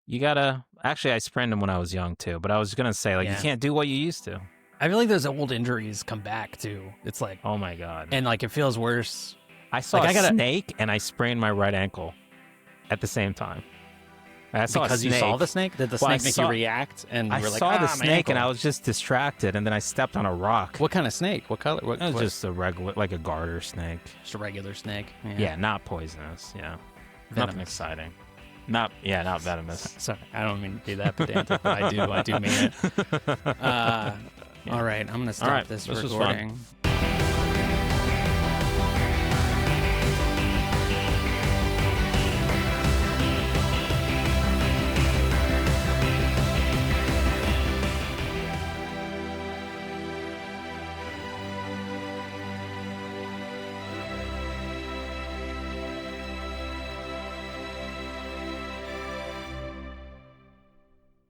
you gotta, actually I sprained them when I was young too, but I was gonna say you can't do what you used to. I feel like those old injuries come back too. It's like, oh my God. And it feels worse. I saw a snake and I sprained my right ankle at the same time. I saw because a snake. You saw the snake? Did the snake make you react? And I saw the snake and I was just distracted, and then I stepped on a rock. What kind of snake? What color? It was just a regular, like a garter snake. Just a regular snake. Yeah, not poisonous. Yeah, nothing exciting. Not venomous. Sorry, I don't mean to be that pedantic, but I do mean it. All right, I'm gonna stop this recording.